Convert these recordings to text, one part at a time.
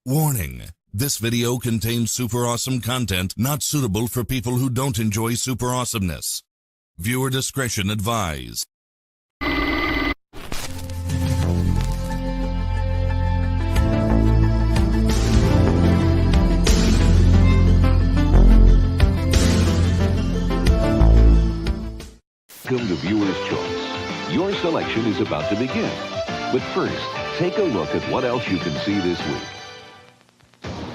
Warning. This video contains super awesome content not suitable for people who don't enjoy super awesomeness. Viewer discretion advised. Welcome to Viewer's Choice. Your selection is about to begin. But first, take a look at what else you can see this week.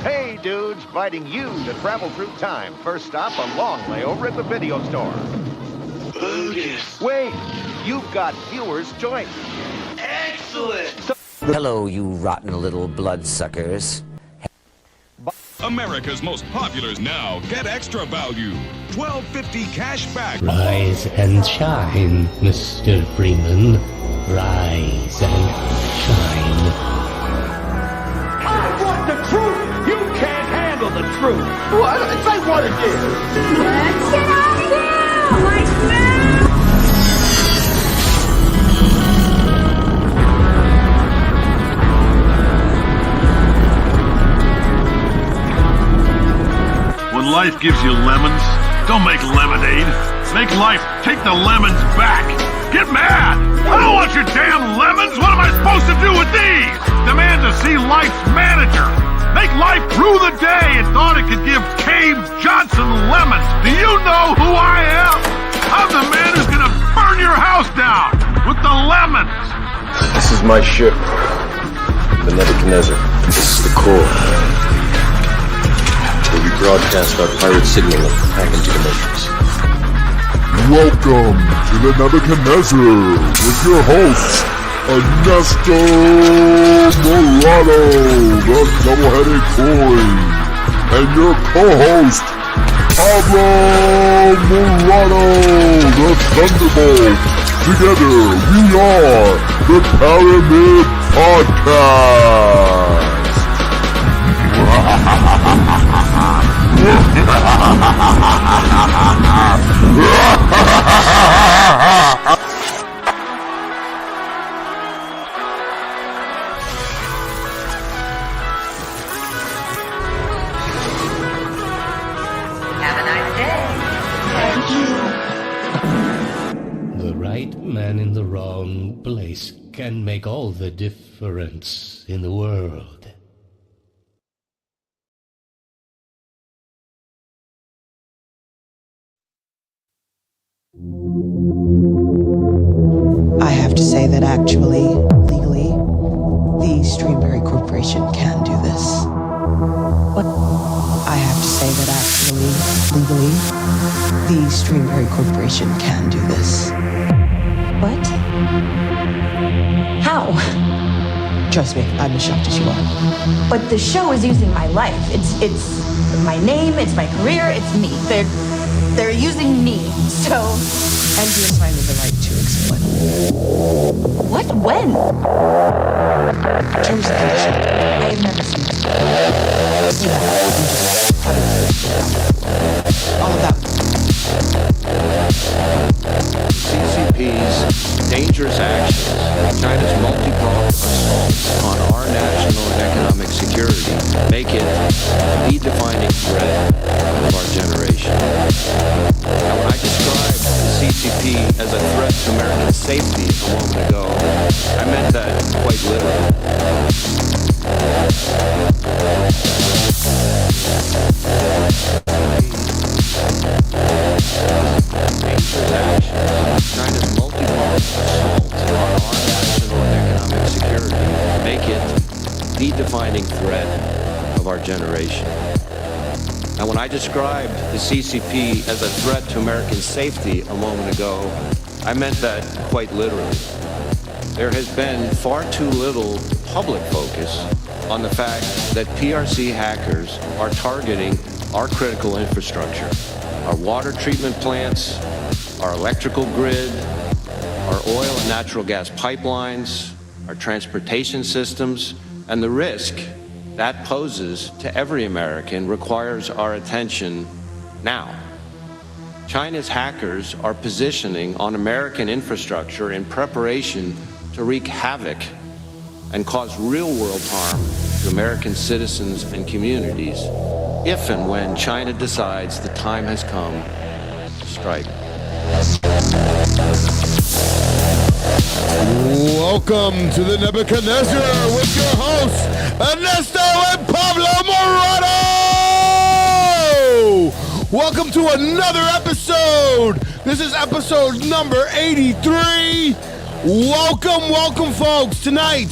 Hey, dudes, inviting you to travel through time. First stop, a long layover at the video store. Bogus. Wait, you've got Viewer's Choice. Excellent. Hello, you rotten little bloodsuckers. America's most populars now get extra value. $12.50 cash back. Rise and shine, Mr. Freeman. Rise and shine. I want the truth. You can't handle the truth. What? Say what it is. Let's get out of here! Like now! When life gives you lemons, don't make lemonade. Make life take the lemons back. Get mad! I don't want your damn lemons! What am I supposed to do with these? Demand to see life's manager. Make life rue the day it thought it could give Cave Johnson lemons. Do you know who I am? I'm the man who's gonna burn your house down with the lemons. This is my ship, the Nebuchadnezzar. This is the core. Where we broadcast our pirate signal back into the Matrix. Welcome to the Nebuchadnezzar with your host, Anesto Morado, the double-headed coin, and your co-host, Pablo Morado, the Thunderbolt. Together, we are the Pyramid Podcast. Have a nice day. Thank you. The right man in the wrong place can make all the difference in the world. I have to say that actually, legally, the Streamberry Corporation can do this. What? I have to say that actually, legally, the Streamberry Corporation can do this. What? How? Trust me, I'm as shocked as you are. But the show is using my life. It's my name, it's my career, it's me. They're using me, so... And you assign me the right to explain. What? When? Terms and conditions. I have never seen this. All of that. CCP's dangerous actions, China's multi-pronged assaults on our national and economic security, make it the defining threat of our generation. Now, when I described the CCP as a threat to American safety a moment ago, I meant that quite literally. China's multi-pronged assault on our national and economic security make it the defining threat of our generation. Now, when I described the CCP as a threat to American safety a moment ago, I meant that quite literally. There has been far too little public focus on the fact that PRC hackers are targeting our critical infrastructure, our water treatment plants, our electrical grid, our oil and natural gas pipelines, our transportation systems, and the risk that poses to every American requires our attention now. China's hackers are positioning on American infrastructure in preparation to wreak havoc and cause real-world harm to American citizens and communities if and when China decides the time has come to strike. Welcome to the Nebuchadnezzar with your hosts, Anesto and Pablo Morado! Welcome to another episode! This is episode number 83. Welcome, folks. Tonight,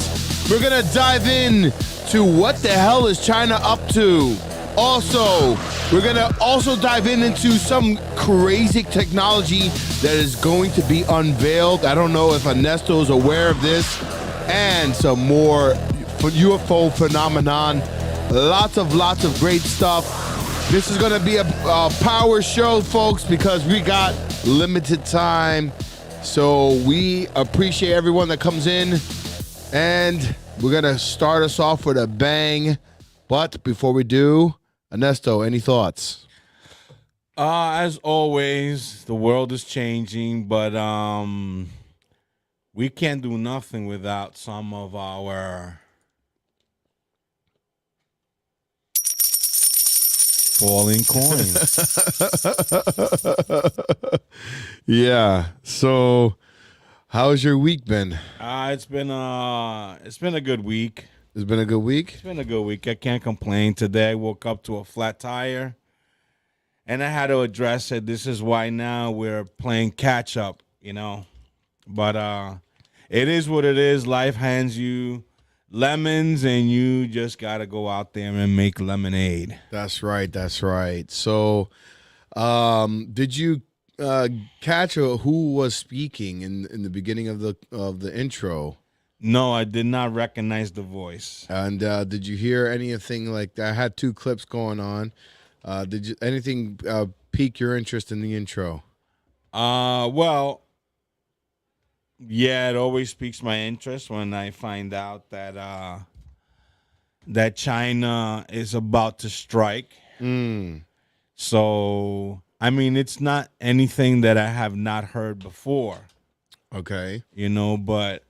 we're going to dive in to what the hell is China up to. Also, we're going to also dive into some crazy technology that is going to be unveiled. I don't know if Anesto is aware of this. And some more UFO phenomenon. Lots of great stuff. This is going to be a power show, folks, because we got limited time. So we appreciate everyone that comes in. And we're going to start us off with a bang. But before we do, Anesto, any thoughts? As always, the world is changing, but we can't do nothing without some of our falling coins. Yeah. So, how's your week been? It's been a good week. It's been a good week? It's been a good week. I can't complain. Today I woke up to a flat tire, and I had to address it. This is why now we're playing catch up, you know. But it is what it is. Life hands you lemons, and you just got to go out there and make lemonade. That's right. So, did you catch who was speaking in the beginning of the intro? No, I did not recognize the voice. And did you hear anything like that? I had two clips going on. Did anything pique your interest in the intro? Well, yeah, it always piques my interest when I find out that that China is about to strike. So, I mean, it's not anything that I have not heard before. Okay. You know, but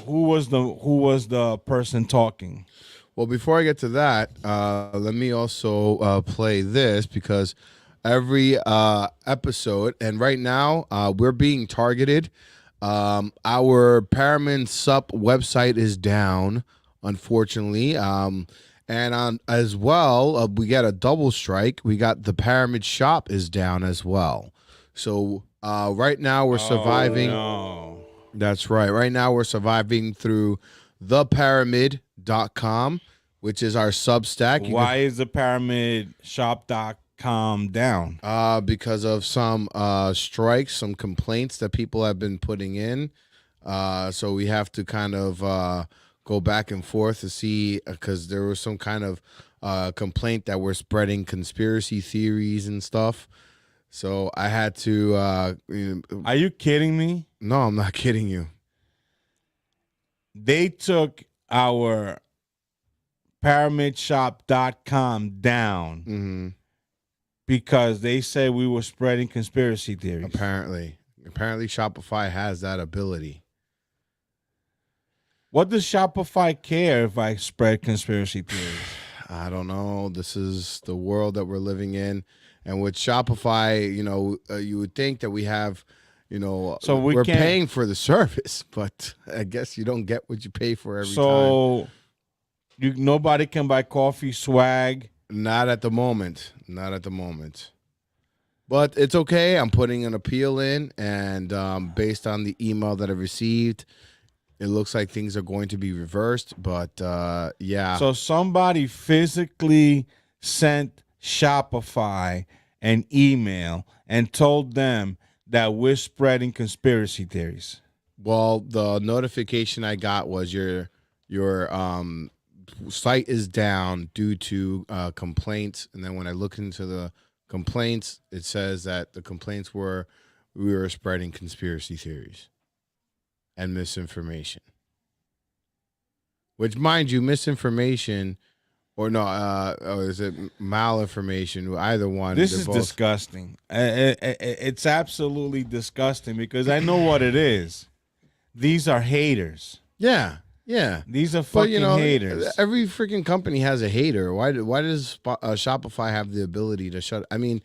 who was the person talking? Well, before I get to that, let me also play this, because every episode, and right now we're being targeted. Our Paramount Sup website is down, unfortunately, and as well, we got a double strike. We got the Pyramid Shop is down as well. So right now we're surviving. Oh, no. That's right. Right now we're surviving through thepyramid.com, which is our Substack. Why is the pyramidshop.com down? Because of some strikes, some complaints that people have been putting in. So we have to kind of go back and forth to see, because there was some kind of complaint that we're spreading conspiracy theories and stuff. So I had to... Are you kidding me? No, I'm not kidding you. They took our pyramidshop.com down because they said we were spreading conspiracy theories. Apparently Shopify has that ability. What does Shopify care if I spread conspiracy theories? I don't know. This is the world that we're living in. And with Shopify, you would think that we have, so we're paying for the service, but I guess you don't get what you pay for every time. So nobody can buy coffee swag? Not at the moment. But it's okay. I'm putting an appeal in, and based on the email that I received, it looks like things are going to be reversed. But yeah. So somebody physically sent Shopify an email and told them that we're spreading conspiracy theories. Well, the notification I got was your site is down due to complaints, and then when I look into the complaints, it says that the complaints were we were spreading conspiracy theories and misinformation. Which, mind you, misinformation or no, or is it malinformation? Either one. This is disgusting. It's absolutely disgusting because I know what it is. These are haters. Yeah. Yeah, These are but fucking haters. Every freaking company has a hater. Why does Shopify have the ability to shut? I mean,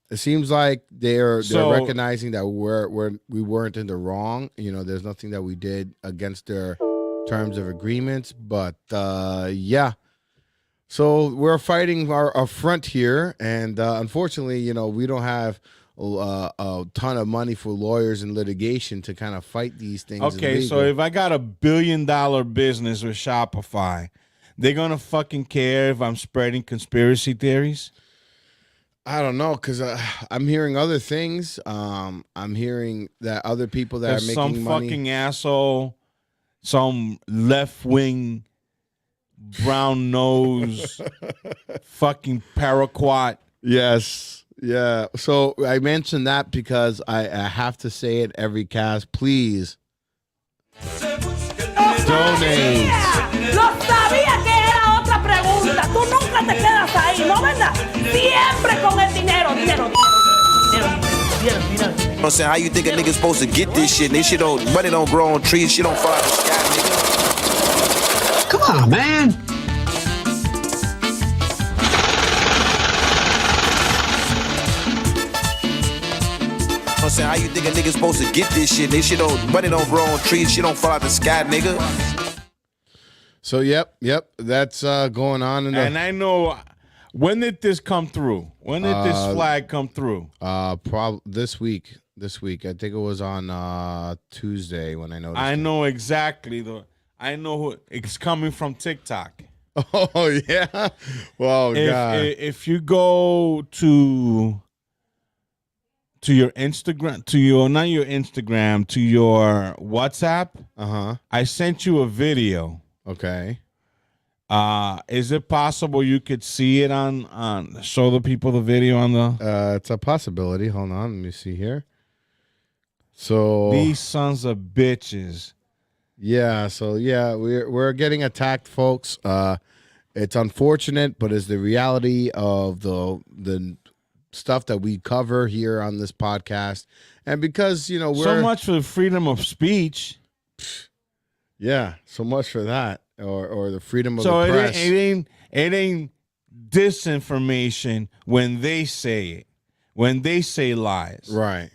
it seems like they're recognizing that we weren't in the wrong. There's nothing that we did against their terms of agreements. But yeah, so we're fighting our front here, and unfortunately, we don't have a ton of money for lawyers and litigation to kind of fight these things. Okay, so if I got $1 billion business with Shopify, they're gonna fucking care if I'm spreading conspiracy theories? I don't know, because I'm hearing other things. I'm hearing that other people that are making some money. Fucking asshole, some left-wing, brown-nose, fucking paraquat. Yes. Yeah, so I mentioned that because I have to say it every cast. Please donate. Lo sabía que era otra pregunta. Tú nunca te quedas ahí, ¿no verdad? Siempre con el dinero. I'm saying, how you think a nigga's supposed to get this shit? This shit money don't grow on trees. Shit don't fall out of the sky, nigga. Come on, man. I'm saying, how you think a nigga's supposed to get this shit? This shit money don't grow on trees. Shit don't fall out the sky, nigga. So yep, that's going on. And I know, when did this come through? When did this flag come through? Probably this week. I think it was on Tuesday when I noticed. I know exactly I know who it's coming from. TikTok. Oh yeah. Well, God. If you go to your Instagram, to your WhatsApp. I sent you a video. Okay. Is it possible you could see it on show the people the video on the? It's a possibility. Hold on, let me see here. So these sons of bitches. Yeah. So yeah, we're getting attacked, folks. It's unfortunate, but it's the reality of the stuff that we cover here on this podcast. And because we're so much for freedom of speech. Yeah, so much for that, or the freedom of the press. So it ain't disinformation when they say it, when they say lies, right?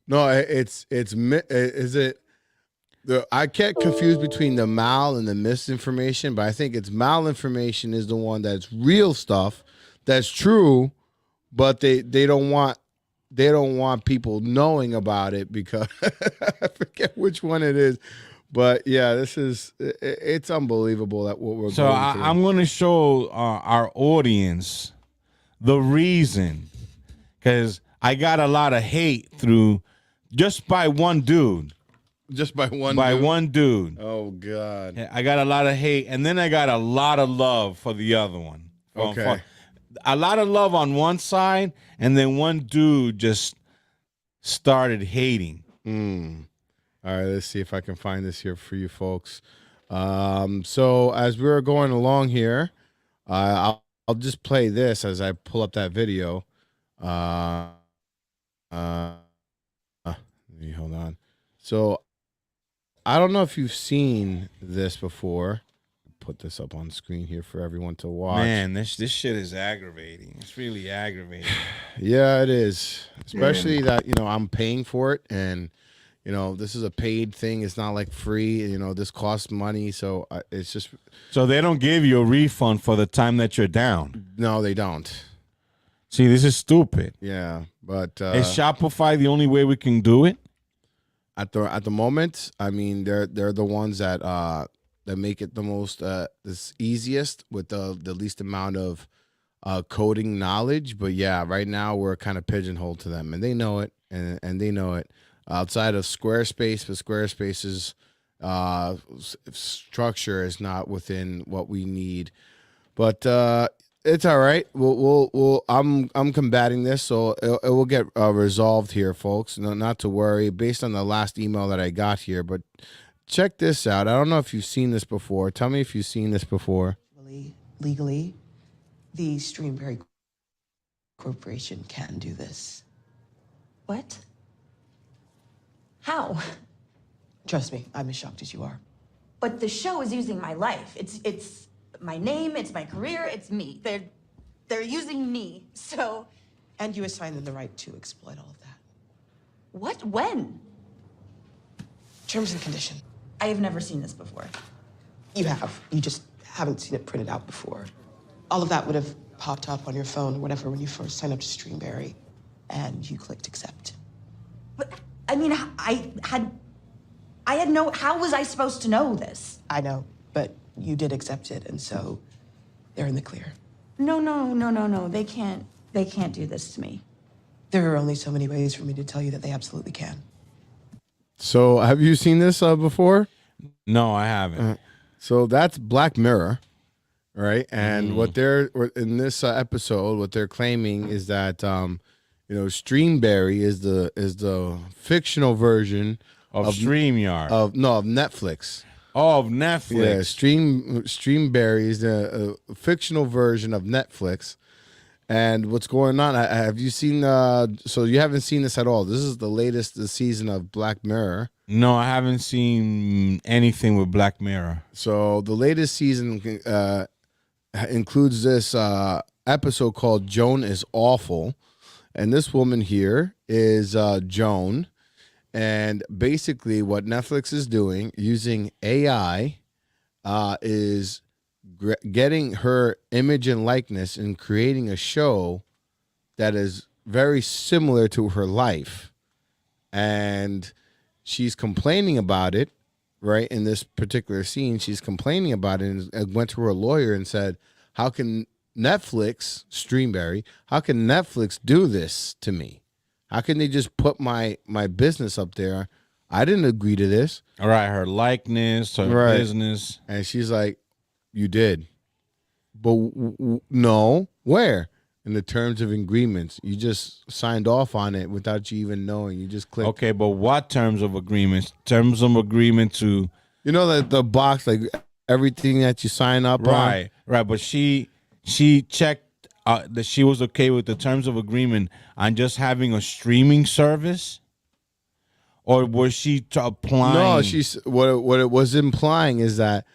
No, is it? I get confused between the mal and the misinformation, but I think it's malinformation is the one that's real stuff, that's true, but they don't want people knowing about it because I forget which one it is. But yeah, it's unbelievable that what we're going through. I'm going to show our audience the reason, because I got a lot of hate through just by one dude. Just by one dude. Oh, God. I got a lot of hate, and then I got a lot of love for the other one. Okay. A lot of love on one side, and then one dude just started hating. All right, let's see if I can find this here for you folks. So as we're going along here, I'll just play this as I pull up that video. Let me hold on. So I don't know if you've seen this before. Put this up on screen here for everyone to watch. Man, this shit is aggravating. It's really aggravating. Yeah, it is. Especially that, I'm paying for it, and this is a paid thing. It's not like free. This costs money, so it's just. So they don't give you a refund for the time that you're down. No, they don't. See, this is stupid. Yeah, but is Shopify the only way we can do it? At the moment, I mean, they're the ones that make it the most this easiest with the least amount of coding knowledge. But yeah, right now we're kind of pigeonholed to them, and they know it, and they know it. Outside of Squarespace, but Squarespace's structure is not within what we need. But it's all right. I'm combating this, so it will get resolved here, folks. No, not to worry. Based on the last email that I got here, but check this out. I don't know if you've seen this before. Tell me if you've seen this before. Legally, the Streamberry Corporation can do this. What? How? Trust me, I'm as shocked as you are. But the show is using my life. It's my name, it's my career, it's me. They're using me, so... And you assign them the right to exploit all of that. What? When? Terms and condition. I have never seen this before. You have. You just haven't seen it printed out before. All of that would have popped up on your phone or whatever when you first signed up to Streamberry, and you clicked accept. But, I mean, I had no... How was I supposed to know this? I know, but you did accept it, and so they're in the clear. No. They can't do this to me. There are only so many ways for me to tell you that they absolutely can. So, have you seen this before? No, I haven't. So that's Black Mirror, right? And what they're in this episode, what they're claiming is that Streamberry is the fictional version of StreamYard of Netflix. Oh, of Netflix. Yeah, Streamberry is the fictional version of Netflix. And what's going on? Have you seen? So you haven't seen this at all. This is the latest season of Black Mirror. No, I haven't seen anything with Black Mirror. So the latest season includes this episode called "Joan is Awful," and this woman here is Joan. And basically, what Netflix is doing using AI is getting her image and likeness and creating a show that is very similar to her life. And she's complaining about it, right? In this particular scene, she's complaining about it and went to her lawyer and said, how can Netflix, Streamberry, how can Netflix do this to me? How can they just put my business up there? I didn't agree to this. All right, her likeness, her business. And she's like, you did. But no, where? In the terms of agreements. You just signed off on it without you even knowing. You just clicked. Okay, but what terms of agreements? Terms of agreement to... You know that the box, like everything that you sign up on? Right, but she checked that she was okay with the terms of agreement on just having a streaming service? Or was she applying? No, she's what it was implying is that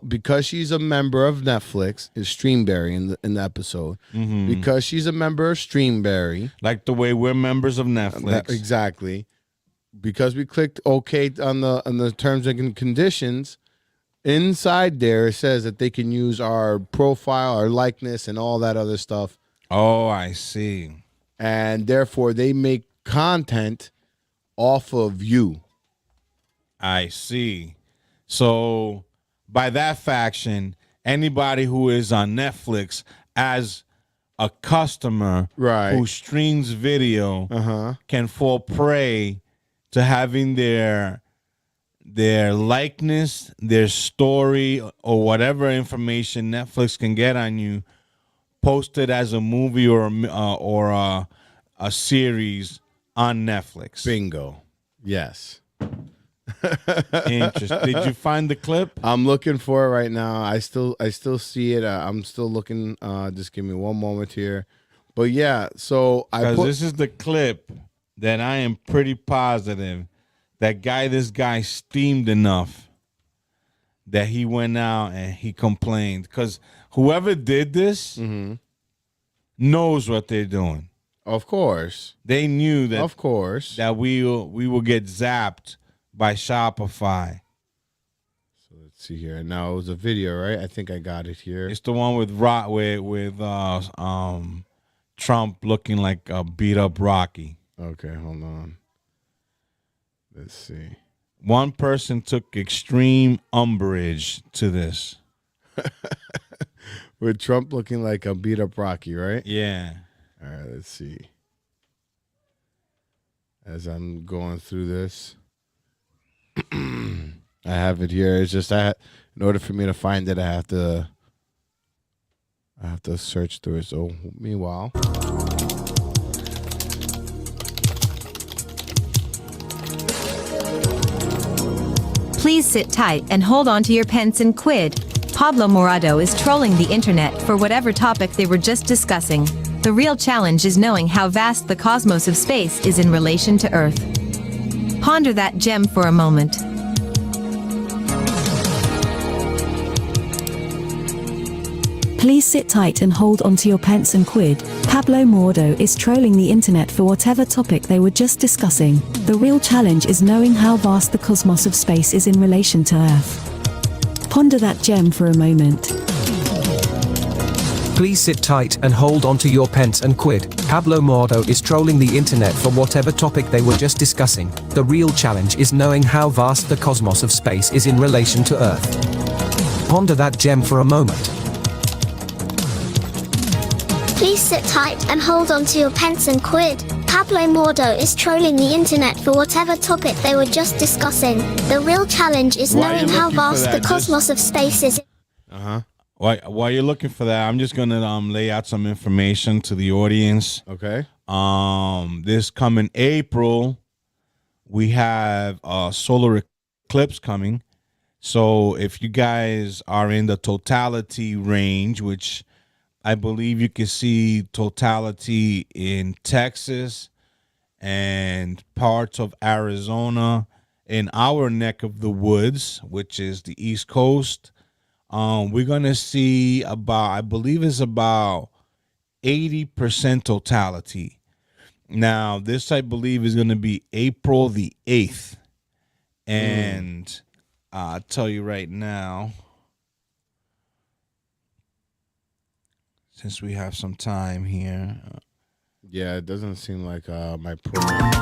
because she's a member of Netflix, is Streamberry in the episode, because she's a member of Streamberry, like the way we're members of Netflix, exactly. Because we clicked OK on the terms and conditions, inside there it says that they can use our profile, our likeness, and all that other stuff. Oh, I see. And therefore, they make content off of you. I see. So by that faction, anybody who is on Netflix as a customer who streams video can fall prey to having their likeness, their story, or whatever information Netflix can get on you posted as a movie or a series on Netflix. Bingo. Yes. Interesting. Did you find the clip? I'm looking for it right now. I still see it. I'm still looking. Just give me one moment here. But yeah, so this is the clip that I am pretty positive this guy steamed enough that he went out and he complained, because whoever did this knows what they're doing. Of course, they knew that. Of course, that we will get zapped by Shopify. So let's see here. Now it was a video, right? I think I got it here. It's the one with Trump looking like a beat up Rocky. Okay, hold on. Let's see. One person took extreme umbrage to this. With Trump looking like a beat up Rocky, right? Yeah. All right, let's see. As I'm going through this, I have it here. It's just in order for me to find it, I have to search through it. So meanwhile, please sit tight and hold on to your pence and quid. Pablo Morado is trolling the internet for whatever topic they were just discussing. The real challenge is knowing how vast the cosmos of space is in relation to Earth. Ponder that gem for a moment. Please sit tight and hold onto your pence and quid. Pablo Morado is trolling the internet for whatever topic they were just discussing. The real challenge is knowing how vast the cosmos of space is in relation to Earth. Ponder that gem for a moment. Please sit tight and hold onto your pence and quid. Pablo Morado is trolling the internet for whatever topic they were just discussing. The real challenge is knowing how vast the cosmos of space is in relation to Earth. Ponder that gem for a moment. Please sit tight and hold on to your pence and quid. Pablo Morado is trolling the internet for whatever topic they were just discussing. The real challenge is knowing how vast the cosmos of space is. While you're looking for that, I'm just gonna lay out some information to the audience. Okay. This coming April, we have a solar eclipse coming. So if you guys are in the totality range, which I believe you can see totality in Texas and parts of Arizona, in our neck of the woods, which is the East Coast, we're going to see about, I believe it's about 80% totality. Now, this I believe is going to be April the 8th. And I'll tell you right now, since we have some time here. Yeah, it doesn't seem like my program.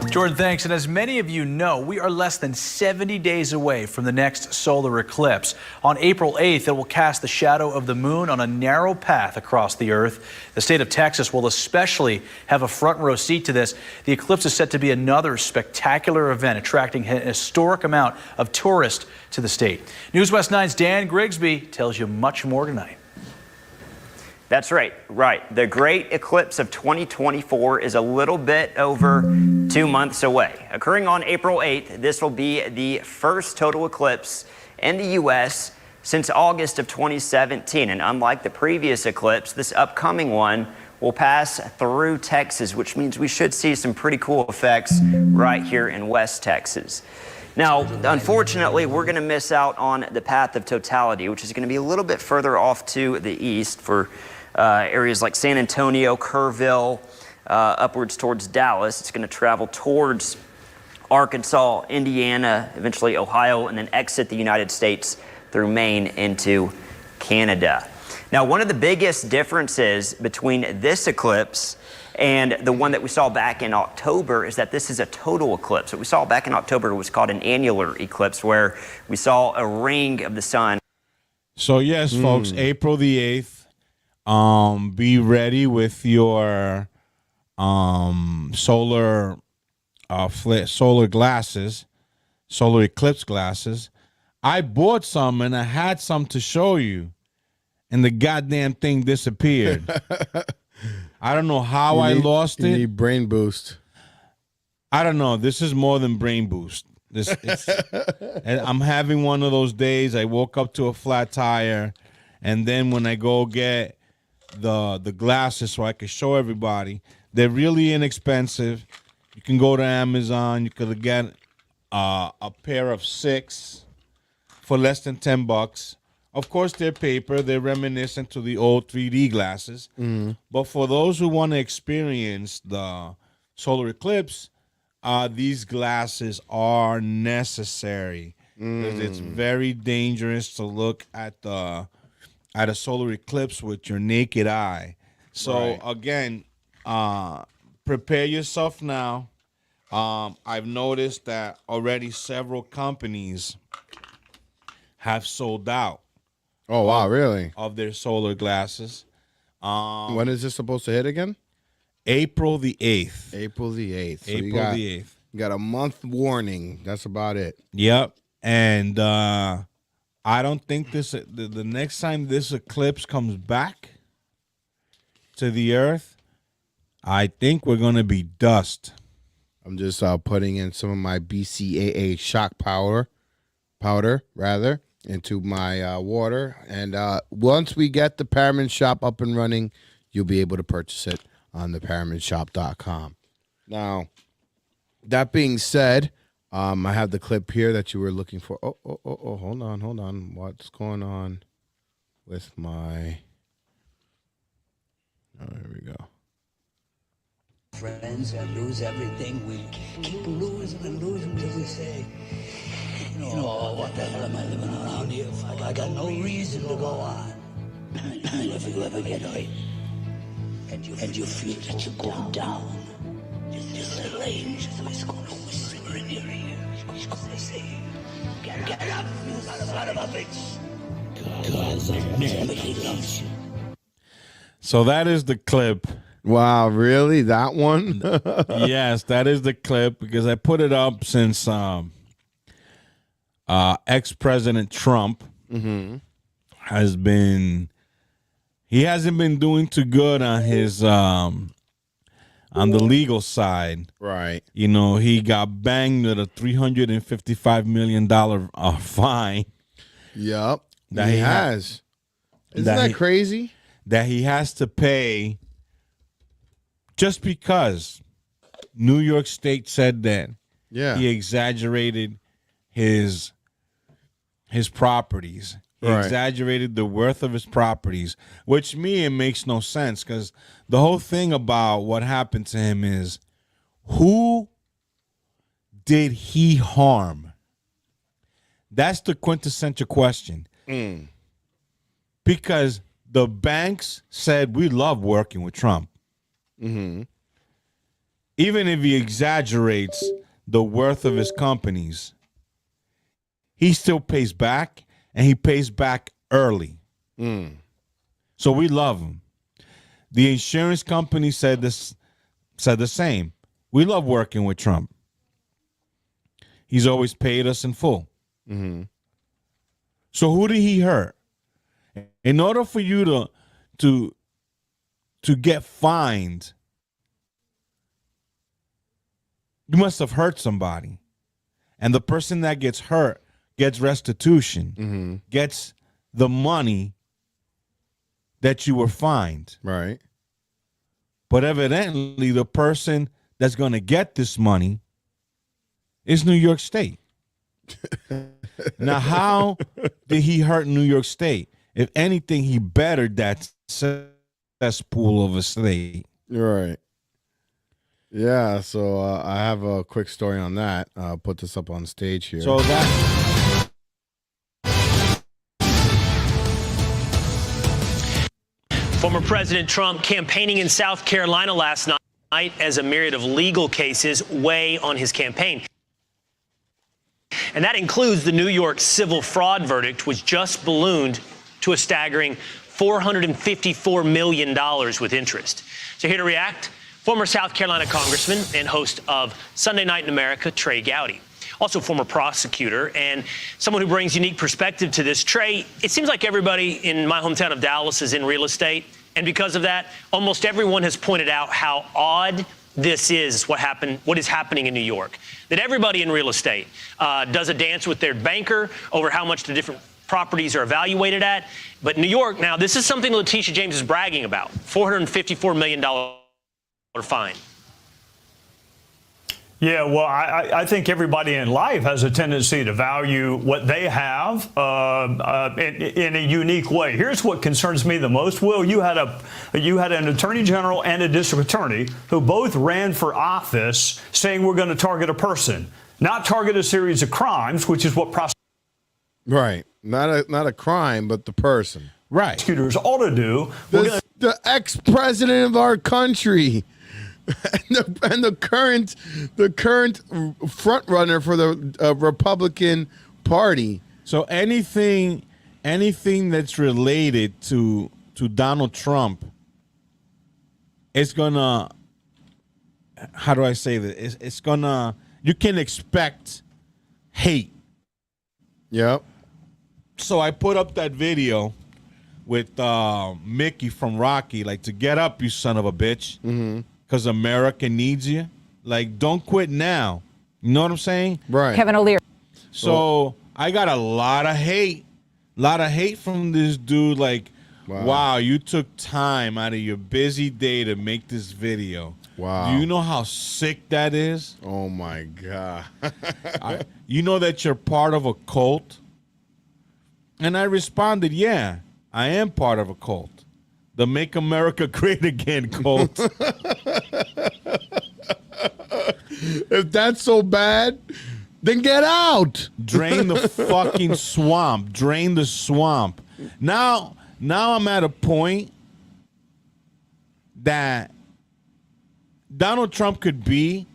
Jordan, thanks. And as many of you know, we are less than 70 days away from the next solar eclipse. On April 8th, it will cast the shadow of the moon on a narrow path across the Earth. The state of Texas will especially have a front row seat to this. The eclipse is set to be another spectacular event, attracting an historic amount of tourists to the state. News West 9's Dan Grigsby tells you much more tonight. That's right. The great eclipse of 2024 is a little bit over 2 months away. Occurring on April 8th, this will be the first total eclipse in the U.S. since August of 2017. And unlike the previous eclipse, this upcoming one will pass through Texas, which means we should see some pretty cool effects right here in West Texas. Now, unfortunately, we're going to miss out on the path of totality, which is going to be a little bit further off to the east for areas like San Antonio, Kerrville, upwards towards Dallas. It's going to travel towards Arkansas, Indiana, eventually Ohio, and then exit the United States through Maine into Canada. Now, one of the biggest differences between this eclipse and the one that we saw back in October is that this is a total eclipse. What we saw back in October was called an annular eclipse, where we saw a ring of the sun. So yes, folks, April the 8th. Be ready with your solar glasses, solar eclipse glasses. I bought some and I had some to show you, and the goddamn thing disappeared. I don't know how I lost it. You need brain boost. I don't know. This is more than brain boost. And I'm having one of those days. I woke up to a flat tire, and then when I go get the glasses so I can show everybody, they're really inexpensive. You can go to Amazon. You could get a pair of 6 for less than $10. Of course, they're paper. They're reminiscent to the old 3D glasses. But for those who want to experience the solar eclipse, these glasses are necessary because it's very dangerous to look at a solar eclipse with your naked eye. So again, prepare yourself now. I've noticed that already several companies have sold out. Oh, wow, really? Of their solar glasses. When is this supposed to hit again? April the 8th. April the 8th. So April the 8th. You got a month warning. That's about it. Yep. And I don't think the next time this eclipse comes back to the Earth, I think we're going to be dust. I'm just putting in some of my BCAA shock powder, into my water. And once we get the Paramount Shop up and running, you'll be able to purchase it on the ParamountShop.com. Now, that being said, I have the clip here that you were looking for. Oh, hold on. What's going on with my... Oh, here we go. Friends, I lose everything. We keep losing and losing until we say, what the hell am I living around here for? I got no reason to go on. If you ever get hurt and you feel that you're going down, this little angel is going to whisper in your ear. He's going to say, get up, you son of a bitch. Because he loves you. So that is the clip. Wow, really? That one? Yes, that is the clip because I put it up since ex-President Trump hasn't been doing too good on his on the legal side. Right. You know, he got banged with a $355 million fine. Yep. That he has. Isn't that crazy? That he has to pay just because New York State said that he exaggerated his properties. He exaggerated the worth of his properties, which it makes no sense because the whole thing about what happened to him is who did he harm? That's the quintessential question. Because the banks said, we love working with Trump. Even if he exaggerates the worth of his companies, he still pays back, and he pays back early. So we love him. The insurance company said the same. We love working with Trump. He's always paid us in full. So who did he hurt? In order for you to get fined, you must have hurt somebody. And the person that gets hurt gets restitution, gets the money that you were fined. Right. But evidently, the person that's going to get this money is New York State. Now, how did he hurt New York State? If anything, he bettered that cesspool of a state. Right. Yeah, so I have a quick story on that. I'll put this up on stage here. So that... Former President Trump campaigning in South Carolina last night as a myriad of legal cases weigh on his campaign. And that includes the New York civil fraud verdict, which just ballooned to a staggering $454 million with interest. So here to react, former South Carolina Congressman and host of Sunday Night in America, Trey Gowdy. Also former prosecutor and someone who brings unique perspective to this. Trey, it seems like everybody in my hometown of Dallas is in real estate. And because of that, almost everyone has pointed out how odd this is, what is happening in New York. That everybody in real estate does a dance with their banker over how much the different properties are evaluated at. But New York, now, this is something Letitia James is bragging about, $454 million fine. Yeah, well, I think everybody in life has a tendency to value what they have in a unique way. Here's what concerns me the most. Will, you had an attorney general and a district attorney who both ran for office saying we're going to target a person, not target a series of crimes, which is what prosecutors not a crime, but the person. Right. Prosecutors ought to do. The ex-president of our country. And the current front runner for the Republican Party. So anything that's related to Donald Trump is gonna, how do I say this? It's gonna, you can expect hate. Yep. So I put up that video with Mickey from Rocky, like, to get up, you son of a bitch. Because America needs you. Like, don't quit now. You know what I'm saying? Right. Kevin O'Leary. So I got a lot of hate from this dude. Like, Wow, you took time out of your busy day to make this video. Wow. Do you know how sick that is? Oh, my God. You know that you're part of a cult? And I responded, yeah, I am part of a cult. The Make America Great Again cult. If that's so bad, then get out. Drain the fucking swamp. Drain the swamp. Now I'm at a point that Donald Trump could be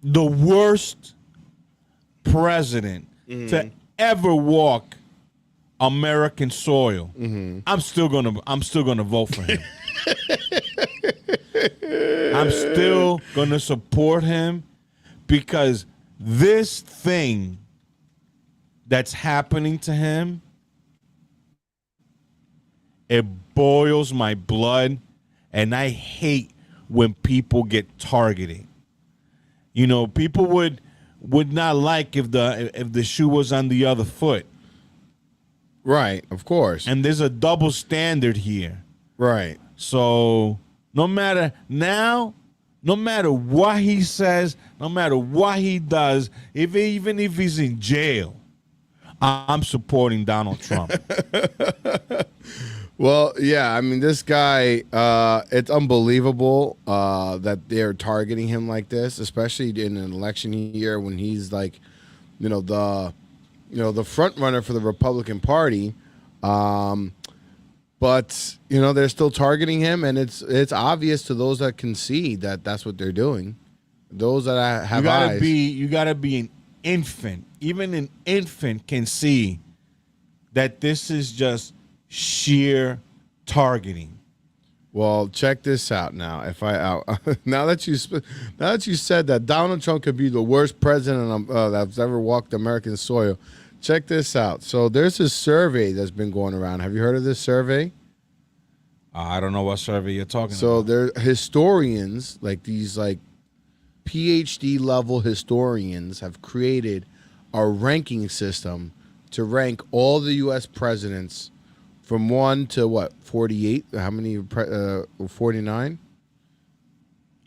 the worst president to ever walk American soil. I'm still gonna vote for him. I'm still gonna support him because this thing that's happening to him, it boils my blood, and I hate when people get targeted. You know, people would not like if the shoe was on the other foot. Right, of course. And there's a double standard here. Right. So no matter what he says, no matter what he does, even if he's in jail, I'm supporting Donald Trump. Well, yeah, I mean, this guy, it's unbelievable that they're targeting him like this, especially in an election year when he's like, the front runner for the Republican Party. But, they're still targeting him, and it's obvious to those that can see that that's what they're doing. Those that have eyes. You gotta be an infant. Even an infant can see that this is just sheer targeting. Well, check this out now. Now that you said that Donald Trump could be the worst president that's ever walked American soil, check this out. So there's a survey that's been going around. Have you heard of this survey? I don't know what survey you're talking about. So they're historians, these PhD level historians have created a ranking system to rank all the U.S. presidents from 1 to 48? How many? 49?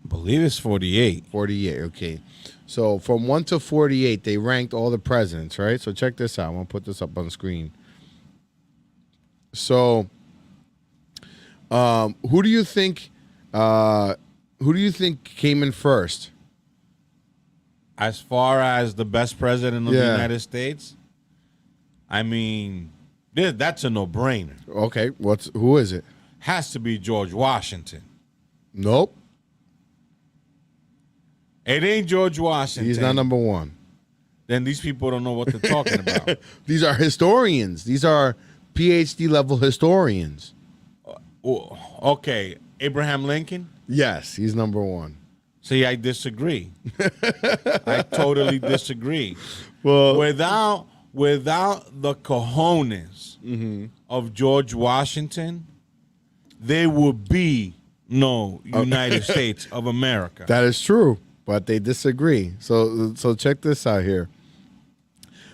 I believe it's 48. 48, okay. So from 1 to 48, they ranked all the presidents, right? So check this out. I'm going to put this up on the screen. So who do you think came in first? As far as the best president of the United States? I mean, that's a no-brainer. Okay, who is it? Has to be George Washington. Nope. It ain't George Washington. He's not number one. Then these people don't know what they're talking about. These are historians. These are PhD level historians. Okay, Abraham Lincoln? Yes, he's number one. See, I disagree. I totally disagree. Well, without the cojones of George Washington, there would be no United States of America. That is true, but they disagree. So check this out here.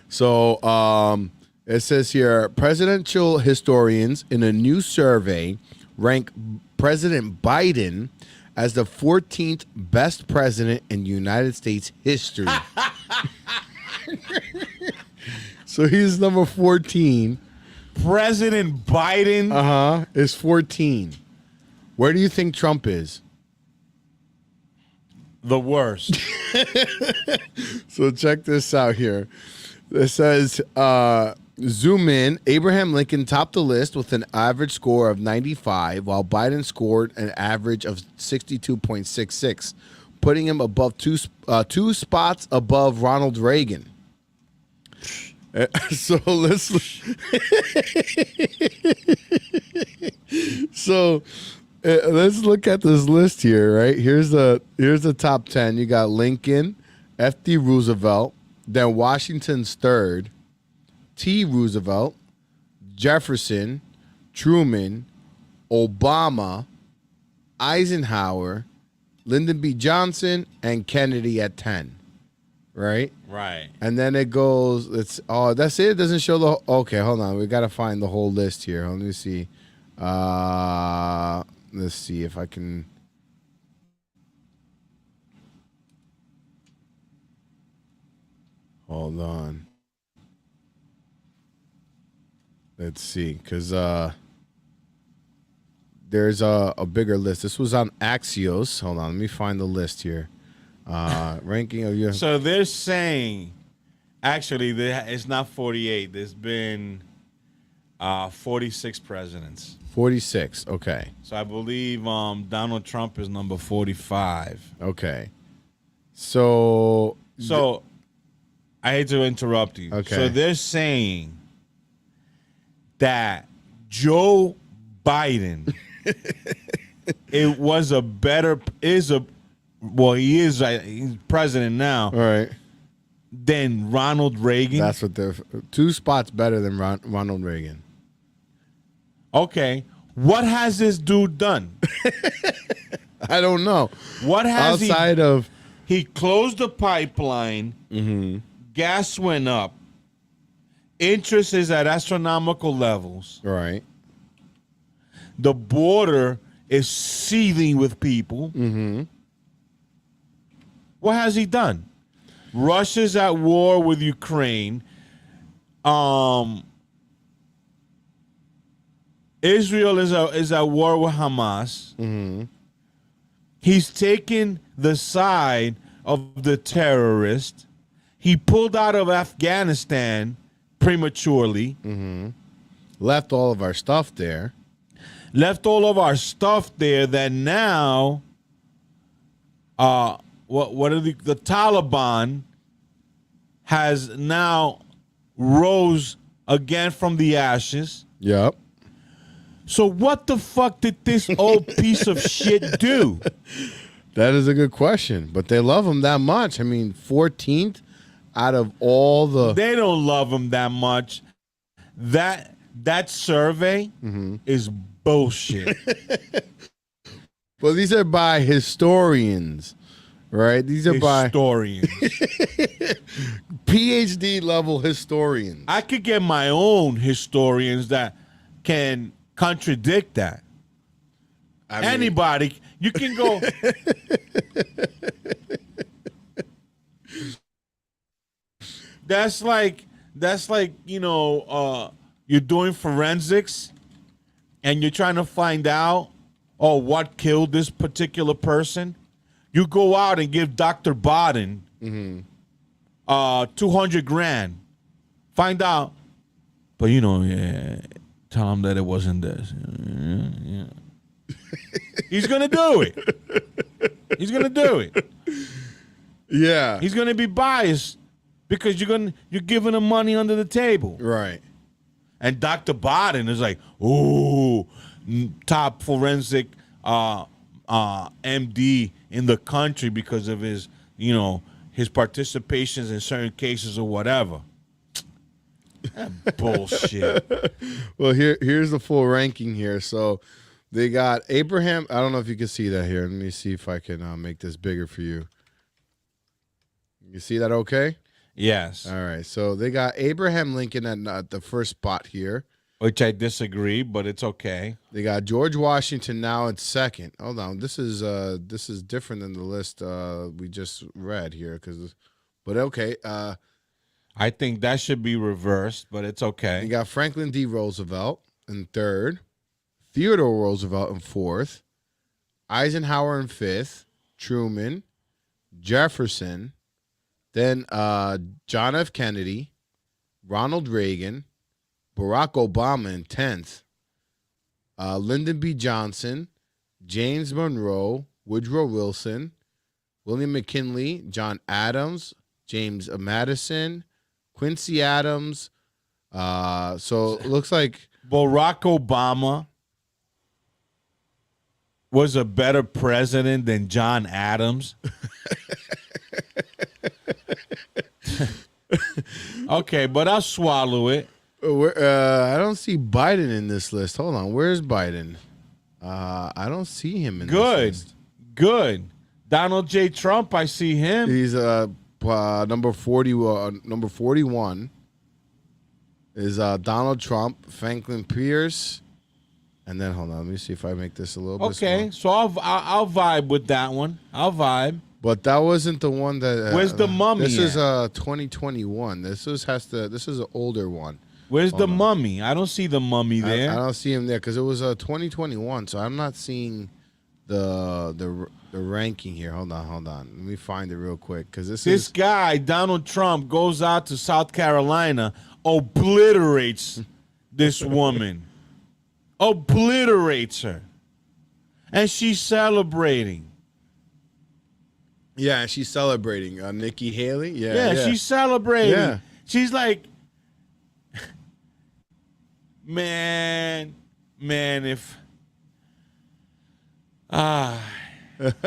So it says here, presidential historians in a new survey rank President Biden as the 14th best president in United States history. So he's number 14. President Biden? Is 14. Where do you think Trump is? The worst. So check this out here. It says, zoom in. Abraham Lincoln topped the list with an average score of 95, while Biden scored an average of 62.66, putting him above two spots above Ronald Reagan. So let's look at this list here, right? Here's the top 10. You got Lincoln, F.D. Roosevelt, then Washington's third, T. Roosevelt, Jefferson, Truman, Obama, Eisenhower, Lyndon B. Johnson, and Kennedy at 10. Right? Right. And then it goes, that's it? It doesn't show the, okay, hold on. We got to find the whole list here. Let me see. Let's see if I can. Hold on. Let's see, because there's a bigger list. This was on Axios. Hold on, let me find the list here. Ranking of your. So they're saying, actually, it's not 48. There's been 46 presidents. 46. Okay. So I believe Donald Trump is number 45. Okay. So I hate to interrupt you. Okay. So they're saying that Joe Biden he's president now. All right. Than Ronald Reagan. That's what they're 2 spots better than Ronald Reagan. Okay. What has this dude done? I don't know. What has outside of he closed the pipeline, gas went up, interest is at astronomical levels. Right. The border is seething with people. What has he done? Russia's at war with Ukraine. Israel is at war with Hamas. He's taken the side of the terrorist. He pulled out of Afghanistan prematurely. Left all of our stuff there. That now what are the Taliban has now rose again from the ashes. Yep. So what the fuck did this old piece of shit do? That is a good question, but they love him that much. I mean, 14th out of all the. They don't love him that much. That survey is bullshit. Well, these are by historians, right? These are historians. PhD level historians. I could get my own historians that can contradict that. Anybody, you can go. That's like you're doing forensics and you're trying to find out what killed this particular person. You go out and give Dr. Baden 200 grand. Find out, but tell him that it wasn't this. Yeah. He's gonna do it. He's gonna do it. Yeah. He's gonna be biased because you're giving him money under the table. Right. And Dr. Baden is like, ooh, top forensic MD in the country because of his participations in certain cases or whatever. That bullshit. Well, here's the full ranking here. So they got Abraham. I don't know if you can see that here. Let me see if I can make this bigger for you. You see that okay? Yes. All right. So they got Abraham Lincoln at the first spot here. Which I disagree, but it's okay. They got George Washington now at second. Hold on. This is different than the list we just read here. But okay. I think that should be reversed, but it's okay. You got Franklin D. Roosevelt in third, Theodore Roosevelt in fourth, Eisenhower in fifth, Truman, Jefferson, then John F. Kennedy, Ronald Reagan, Barack Obama in 10th, Lyndon B. Johnson, James Monroe, Woodrow Wilson, William McKinley, John Adams, James Madison, Quincy Adams. So it looks like Barack Obama was a better president than John Adams. Okay, but I'll swallow it. I don't see Biden in this list. Hold on. Where's Biden? I don't see him in this list. Good. Donald J. Trump, I see him. He's number 41 is Donald Trump, Franklin Pierce, and then hold on, let me see if I make this a little bit Okay, smaller. so I'll vibe with that one. I'll vibe. But that wasn't the one that. Where's the mummy? This is at? 2021. This is an older one. Where's Hold the on. mummy? I don't see the mummy there. I don't see him there because it was 2021. So I'm not seeing the ranking here. Hold on. Let me find it real quick because This guy, Donald Trump, goes out to South Carolina, obliterates this woman. Obliterates her. And she's celebrating. Yeah, she's celebrating. Nikki Haley. Yeah, she's celebrating. Yeah. She's like, man, if All right,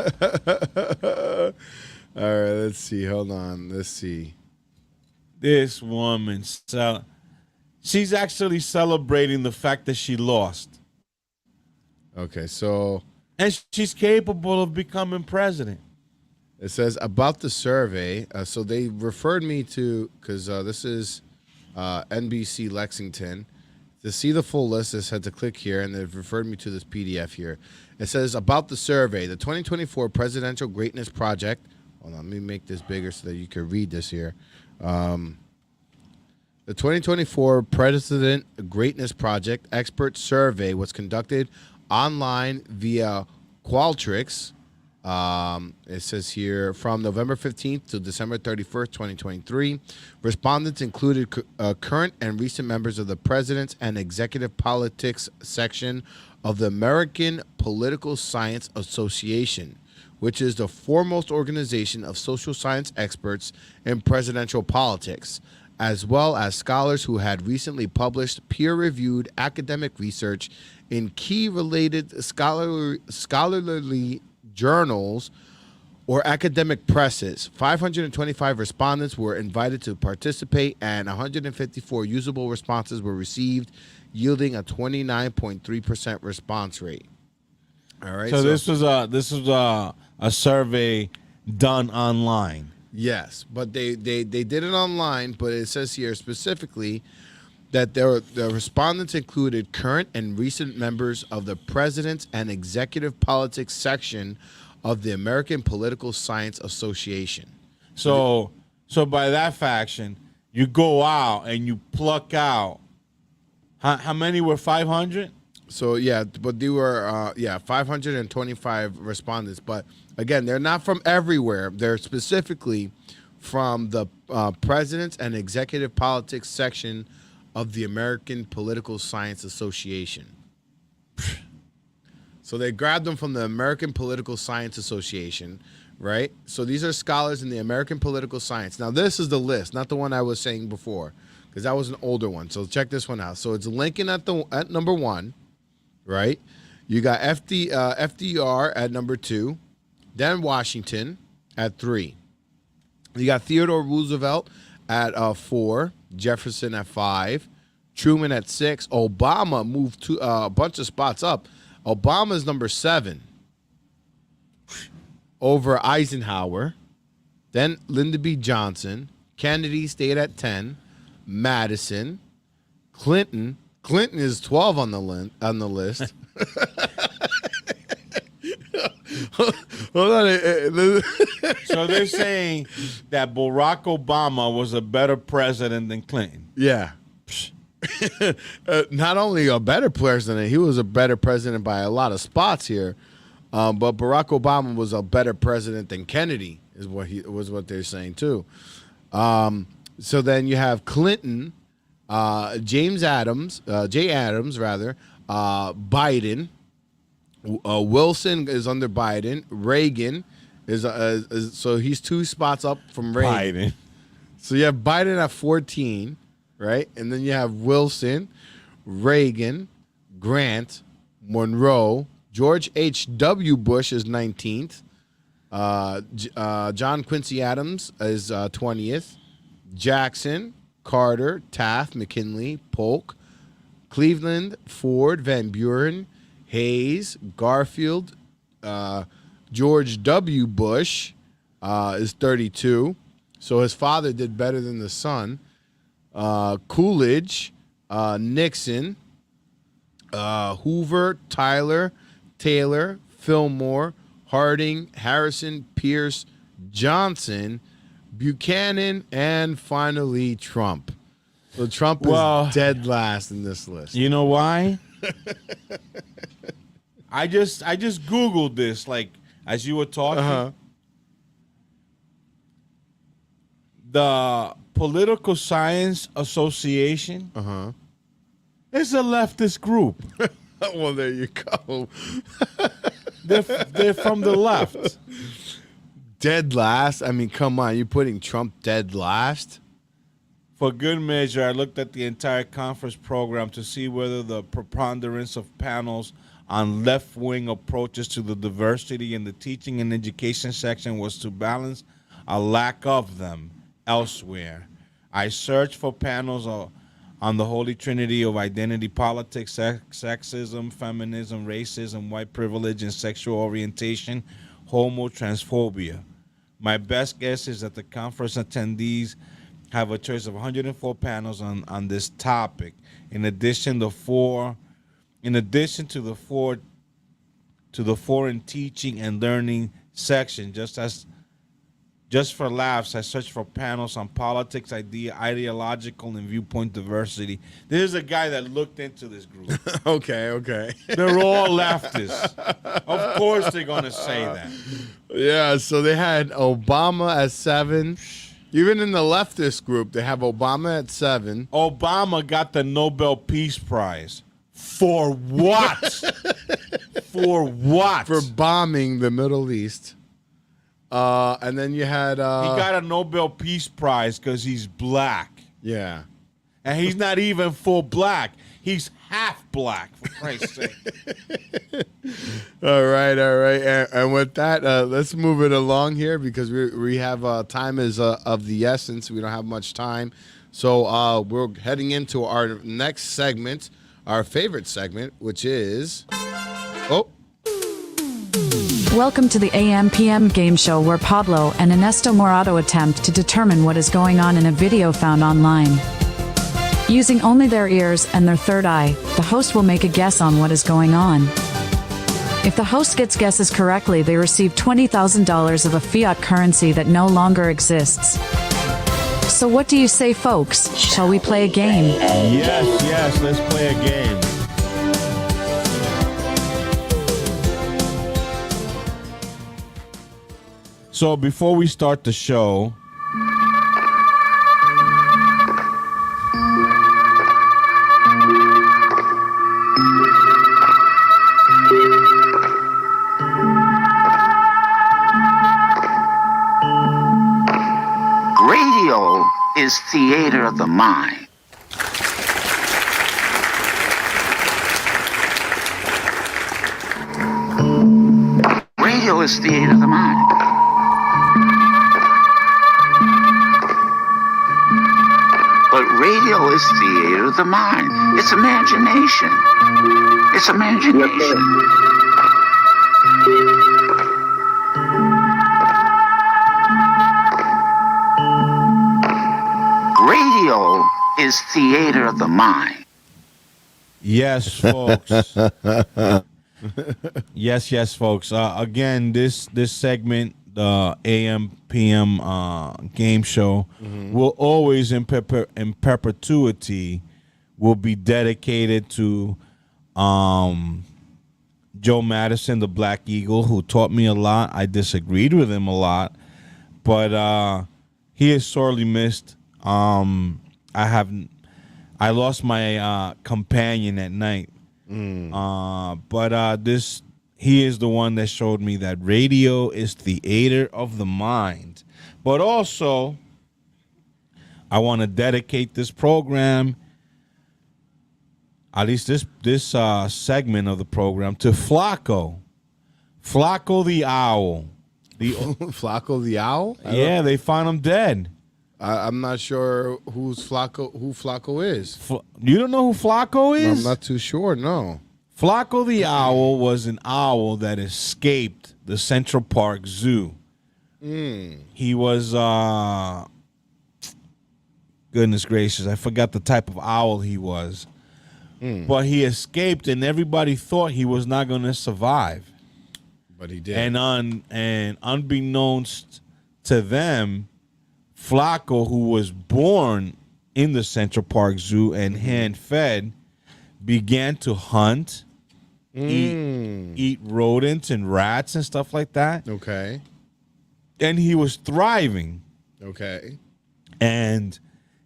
let's see. Hold on. Let's see. This woman, she's actually celebrating the fact that she lost. Okay, so. And she's capable of becoming president. It says about the survey. So they referred me to, because this is NBC Lexington. To see the full list, I had to click here, and they've referred me to this PDF here. It says about the survey, the 2024 Presidential Greatness Project. Hold on, let me make this bigger so that you can read this here. The 2024 President Greatness Project Expert Survey was conducted online via Qualtrics. It says here from November 15th to December 31st, 2023. Respondents included current and recent members of the President's and Executive Politics section of the American Political Science Association, which is the foremost organization of social science experts in presidential politics, as well as scholars who had recently published peer-reviewed academic research in key related scholarly journals or academic presses. 525 respondents were invited to participate, and 154 usable responses were received, yielding a 29.3% response rate. All right. So this was a survey done online. Yes, but they did it online, but it says here specifically that the respondents included current and recent members of the President's and Executive Politics section of the American Political Science Association. So by that faction, you go out and you pluck out. How many were 500? So yeah, but they were 525 respondents. But again, they're not from everywhere. They're specifically from the President's and Executive Politics section of the American Political Science Association. So they grabbed them from the American Political Science Association, right? So these are scholars in the American political science. Now this is the list, not the one I was saying before, because that was an older one. So check this one out. So it's Lincoln at number 1, right? You got FDR at number 2, then Washington at 3. You got Theodore Roosevelt at 4, Jefferson at 5, Truman at 6. Obama moved to a bunch of spots up. Obama's number 7 over Eisenhower. Then Lyndon B. Johnson. Kennedy stayed at 10. Madison. Clinton. Clinton is 12 on the list. Hold on. So they're saying that Barack Obama was a better president than Clinton. Yeah. Not only a better president, he was a better president by a lot of spots here. But Barack Obama was a better president than Kennedy, is what they're saying too. So then you have Clinton, Jay Adams, Biden. Wilson is under Biden. Reagan is so he's 2 spots up from Reagan. Biden. So you have Biden at 14, right? And then you have Wilson, Reagan, Grant, Monroe, George H.W. Bush is 19th. John Quincy Adams is 20th. Jackson, Carter, Taft, McKinley, Polk, Cleveland, Ford, Van Buren, Hayes, Garfield, George W. Bush is 32. So his father did better than the son. Coolidge, Nixon, Hoover, Tyler, Taylor, Fillmore, Harding, Harrison, Pierce, Johnson, Buchanan, and finally Trump. So Trump is dead last in this list. You know why? I just Googled this, like, as you were talking. The Political Science Association is a leftist group. Well, there you go. They're from the left. Dead last? I mean, come on. You're putting Trump dead last? For good measure, I looked at the entire conference program to see whether the preponderance of panels on left-wing approaches to the diversity in the teaching and education section was to balance a lack of them elsewhere. I searched for panels on the holy trinity of identity politics, sexism, feminism, racism, white privilege, and sexual orientation, transphobia. My best guess is that the conference attendees have a choice of 104 panels on this topic. In addition to the four in teaching and learning section, just for laughs, I searched for panels on politics, ideological, and viewpoint diversity. There's a guy that looked into this group. Okay. They're all leftists. Of course they're going to say that. Yeah, so they had Obama at 7. Even in the leftist group, they have Obama at 7. Obama got the Nobel Peace Prize. For what? For what? For bombing the Middle East. And then you had... he got a Nobel Peace Prize because he's black. Yeah. And he's not even full black. He's half black, for Christ's sake. All right. And with that, let's move it along here because we have time is of the essence. We don't have much time. So we're heading into our next segment, our favorite segment, which is... Welcome to the AM/PM game show where Pablo and Anesto Morado attempt to determine what is going on in a video found online. Using only their ears and their third eye, the host will make a guess on what is going on. If the host gets guesses correctly, they receive $20,000 of a fiat currency that no longer exists. So what do you say, folks? Shall we play a game? Yes, let's play a game. So before we start the show, radio is theater of the mind. Radio is theater of the mind. But radio is theater of the mind. It's imagination. It's imagination. Radio is theater of the mind. yes, folks. yes, folks. Again, this segment, the AM/PM game show, will always in perpetuity will be dedicated to Joe Madison, the Black Eagle, who taught me a lot. I disagreed with him a lot, but he is sorely missed. I lost my companion at night, but he is the one that showed me that radio is theater of the mind. But also, I want to dedicate this program, at least this segment of the program, to Flacco the owl. Flacco the owl? Yeah, they found him dead. I'm not sure who Flacco is. You don't know who Flacco is? I'm not too sure, no. Flacco the owl was an owl that escaped the Central Park Zoo. He was goodness gracious, I forgot the type of owl he was. But he escaped, and everybody thought he was not going to survive. But he did. And unbeknownst to them, Flacco, who was born in the Central Park Zoo and hand-fed, began to hunt, eat rodents and rats and stuff like that. Okay. And he was thriving. Okay. And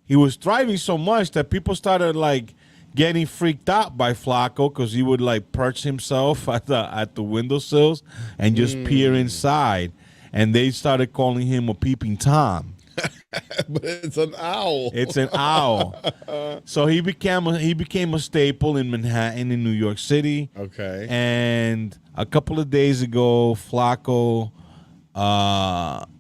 he was thriving so much that people started like getting freaked out by Flacco because he would like perch himself at the windowsills and just peer inside. And they started calling him a peeping Tom. But it's an owl. It's an owl. So he became a staple in Manhattan, in New York City. Okay. And a couple of days ago, Flacco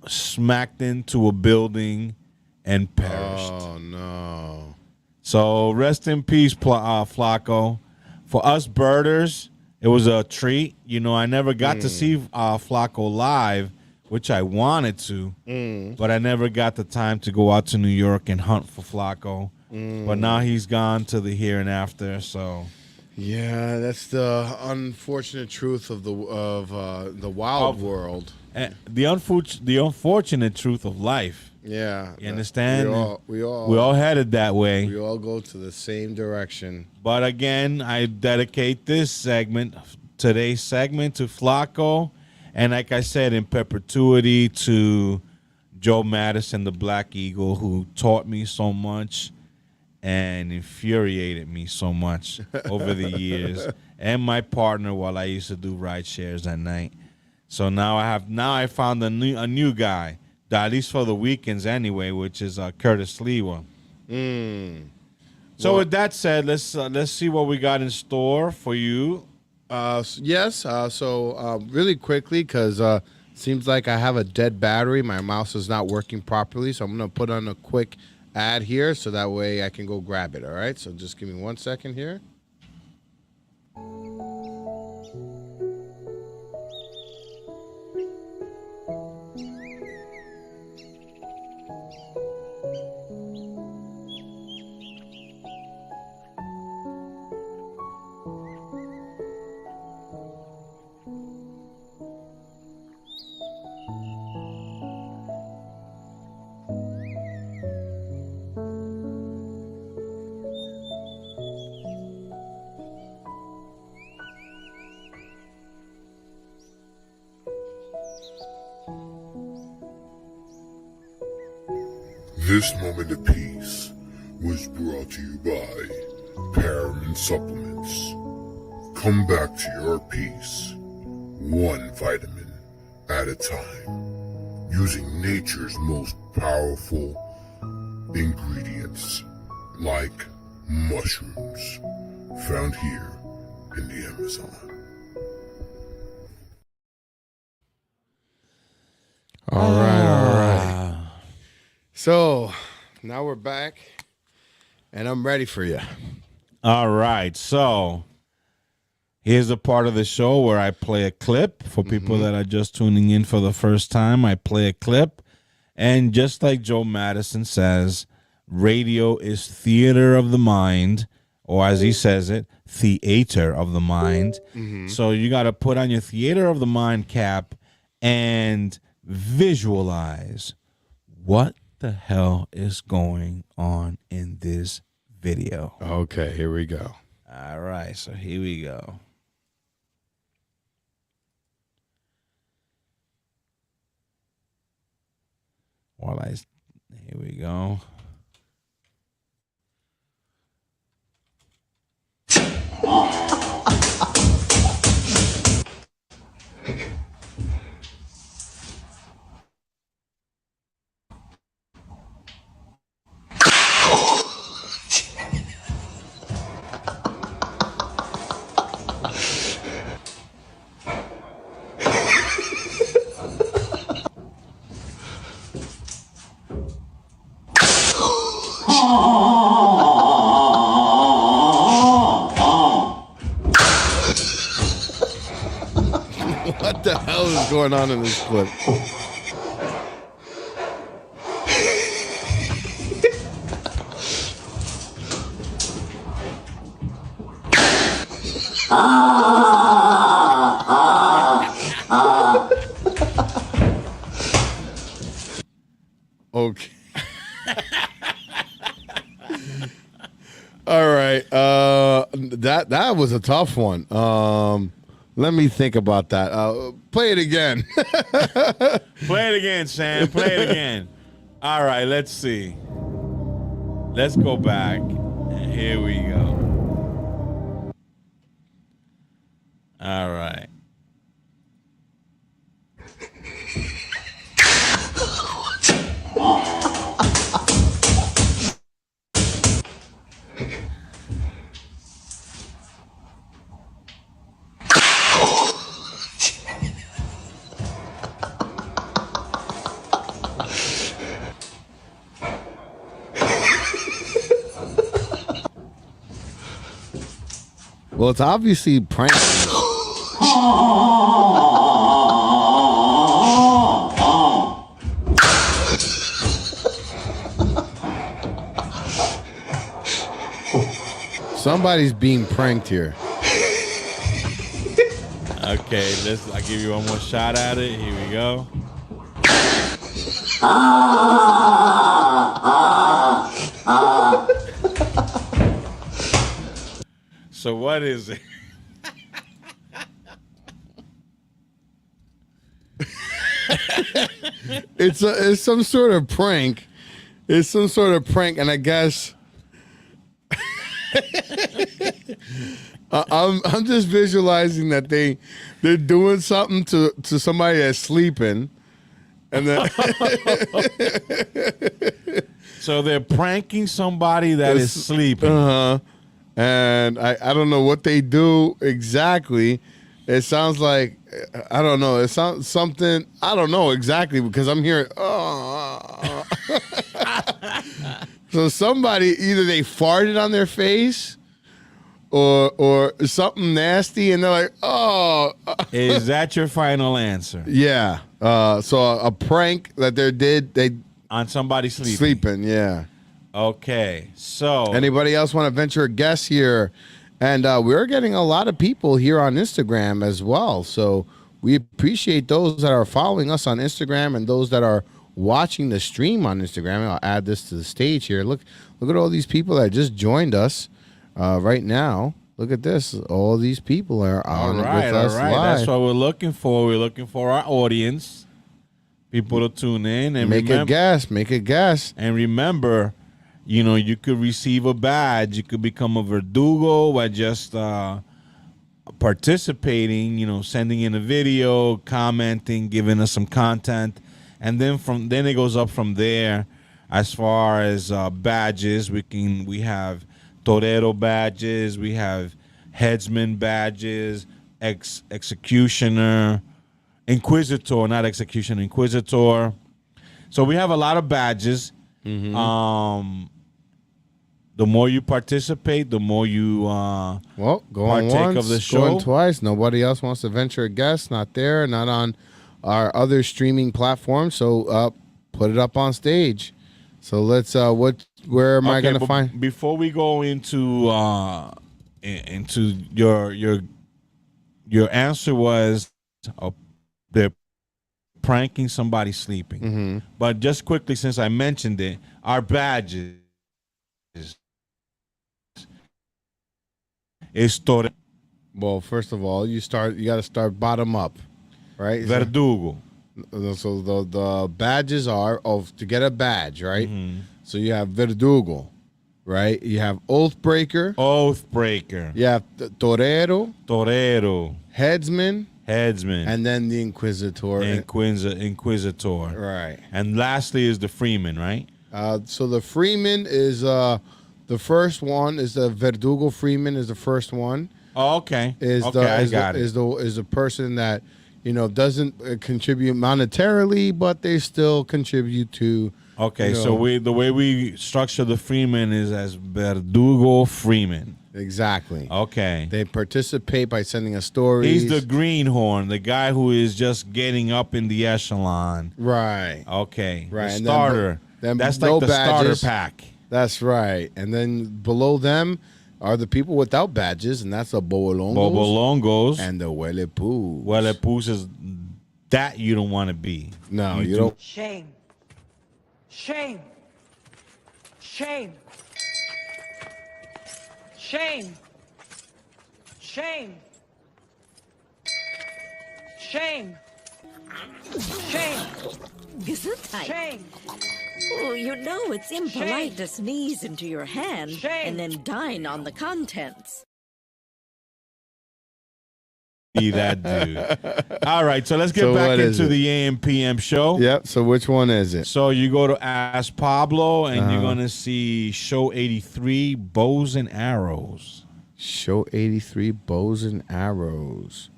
smacked into a building and perished. Oh no! So rest in peace, Flacco. For us birders, it was a treat. You know, I never got to see Flacco live, which I wanted to, but I never got the time to go out to New York and hunt for Flacco. But now he's gone to the here and after. So, yeah, that's the unfortunate truth of the wild world. The unfortunate truth of life. Yeah, you understand? We all headed that way. We all go to the same direction. But again, I dedicate this segment, today's segment, to Flacco. And like I said, in perpetuity to Joe Madison, the Black Eagle, who taught me so much and infuriated me so much over the years, and my partner while I used to do ride shares at night. So now I found a new guy, at least for the weekends anyway, which is Curtis Lewa. So with that said, let's see what we got in store for you. Yes. So really quickly, because seems like I have a dead battery. My mouse is not working properly, so I'm gonna put on a quick ad here, so that way I can go grab it. All right. So just give me 1 second here. This moment of peace was brought to you by Paramount Supplements. Come back to your peace, one vitamin at a time, using nature's most powerful ingredients, like mushrooms, found here in the Amazon. All right. So now we're back, and I'm ready for you. All right. So here's a part of the show where I play a clip for people that are just tuning in for the first time. I play a clip, and just like Joe Madison says, radio is theater of the mind, or as he says it, theater of the mind. So you got to put on your theater of the mind cap and visualize what the hell is going on in this video. Okay, here we go. All right, so here we go. Here we go. What the hell is going on in this clip? Okay. All right. That was a tough one. Let me think about that. Play it again. Play it again, Sam. Play it again. All right, let's see. Let's go back. And here we go. All right. Well, it's obviously prank. Somebody's being pranked here. Okay, I'll give you one more shot at it. Here we go. So what is it? It's some sort of prank. It's some sort of prank, and I guess I'm just visualizing that they're doing something to somebody that's sleeping, and then so they're pranking somebody that is sleeping. And I don't know what they do exactly. It sounds like, I don't know. It sounds something, I don't know exactly because I'm hearing, So somebody, either they farted on their face or something nasty and they're like, oh. Is that your final answer? Yeah. So a prank that they on somebody sleeping. Sleeping, yeah. Okay, so anybody else want to venture a guess here? And we're getting a lot of people here on Instagram as well. So we appreciate those that are following us on Instagram and those that are watching the stream on Instagram. I'll add this to the stage here. Look at all these people that just joined us right now. Look at this. All these people are on with us live. That's what we're looking for. We're looking for our audience, people to tune in and make a guess. Make a guess. And remember, you know, you could receive a badge. You could become a Verdugo by just participating, you know, sending in a video, commenting, giving us some content. And then it goes up from there. As far as badges, we have Torero badges, we have Headsman badges, Executioner, Inquisitor, not Executioner, Inquisitor. So we have a lot of badges. Mm-hmm. The more you participate, the more you going partake once, of the show. Going twice. Nobody else wants to venture a guess. Not there. Not on our other streaming platforms. So put it up on stage. So let's. Where am I going to find? Before we go into your answer was they're pranking somebody sleeping. Mm-hmm. But just quickly, since I mentioned it, our badges is Torero. Well, first of all, you got to start bottom up, right? Verdugo. So the badges are to get a badge, right? Mm-hmm. So you have Verdugo, right? You have Oathbreaker. You have Torero. Headsman. And then the Inquisitor. Inquisitor. Right. And lastly is the Freeman, right? So the Freeman is the first one. Is the Verdugo Freeman is the first one. Oh, okay. Is the person that, you know, doesn't contribute monetarily, but they still contribute to. Okay, you know, so the way we structure the Freeman is as Verdugo Freeman. Exactly. Okay. They participate by sending us stories. He's the greenhorn, the guy who is just getting up in the echelon. Right. Okay. Right. The and starter. That's like the badges. starter pack. That's right. And then below them are the people without badges, and that's the Bobolongos. And the Huelepoos. Huelepoos is that you don't want to be. No, you don't. Shame. Shame. Shame. Shame. Shame. Shame. Shame. Gesundheit. Shame. Oh, you know it's impolite to sneeze into your hand and then dine on the contents. Be that dude. All right, so let's get back into the AM PM show. Yep. So which one is it? So you go to Ask Pablo, and you're gonna see Show 83, Bows and Arrows. Show 83, Bows and Arrows.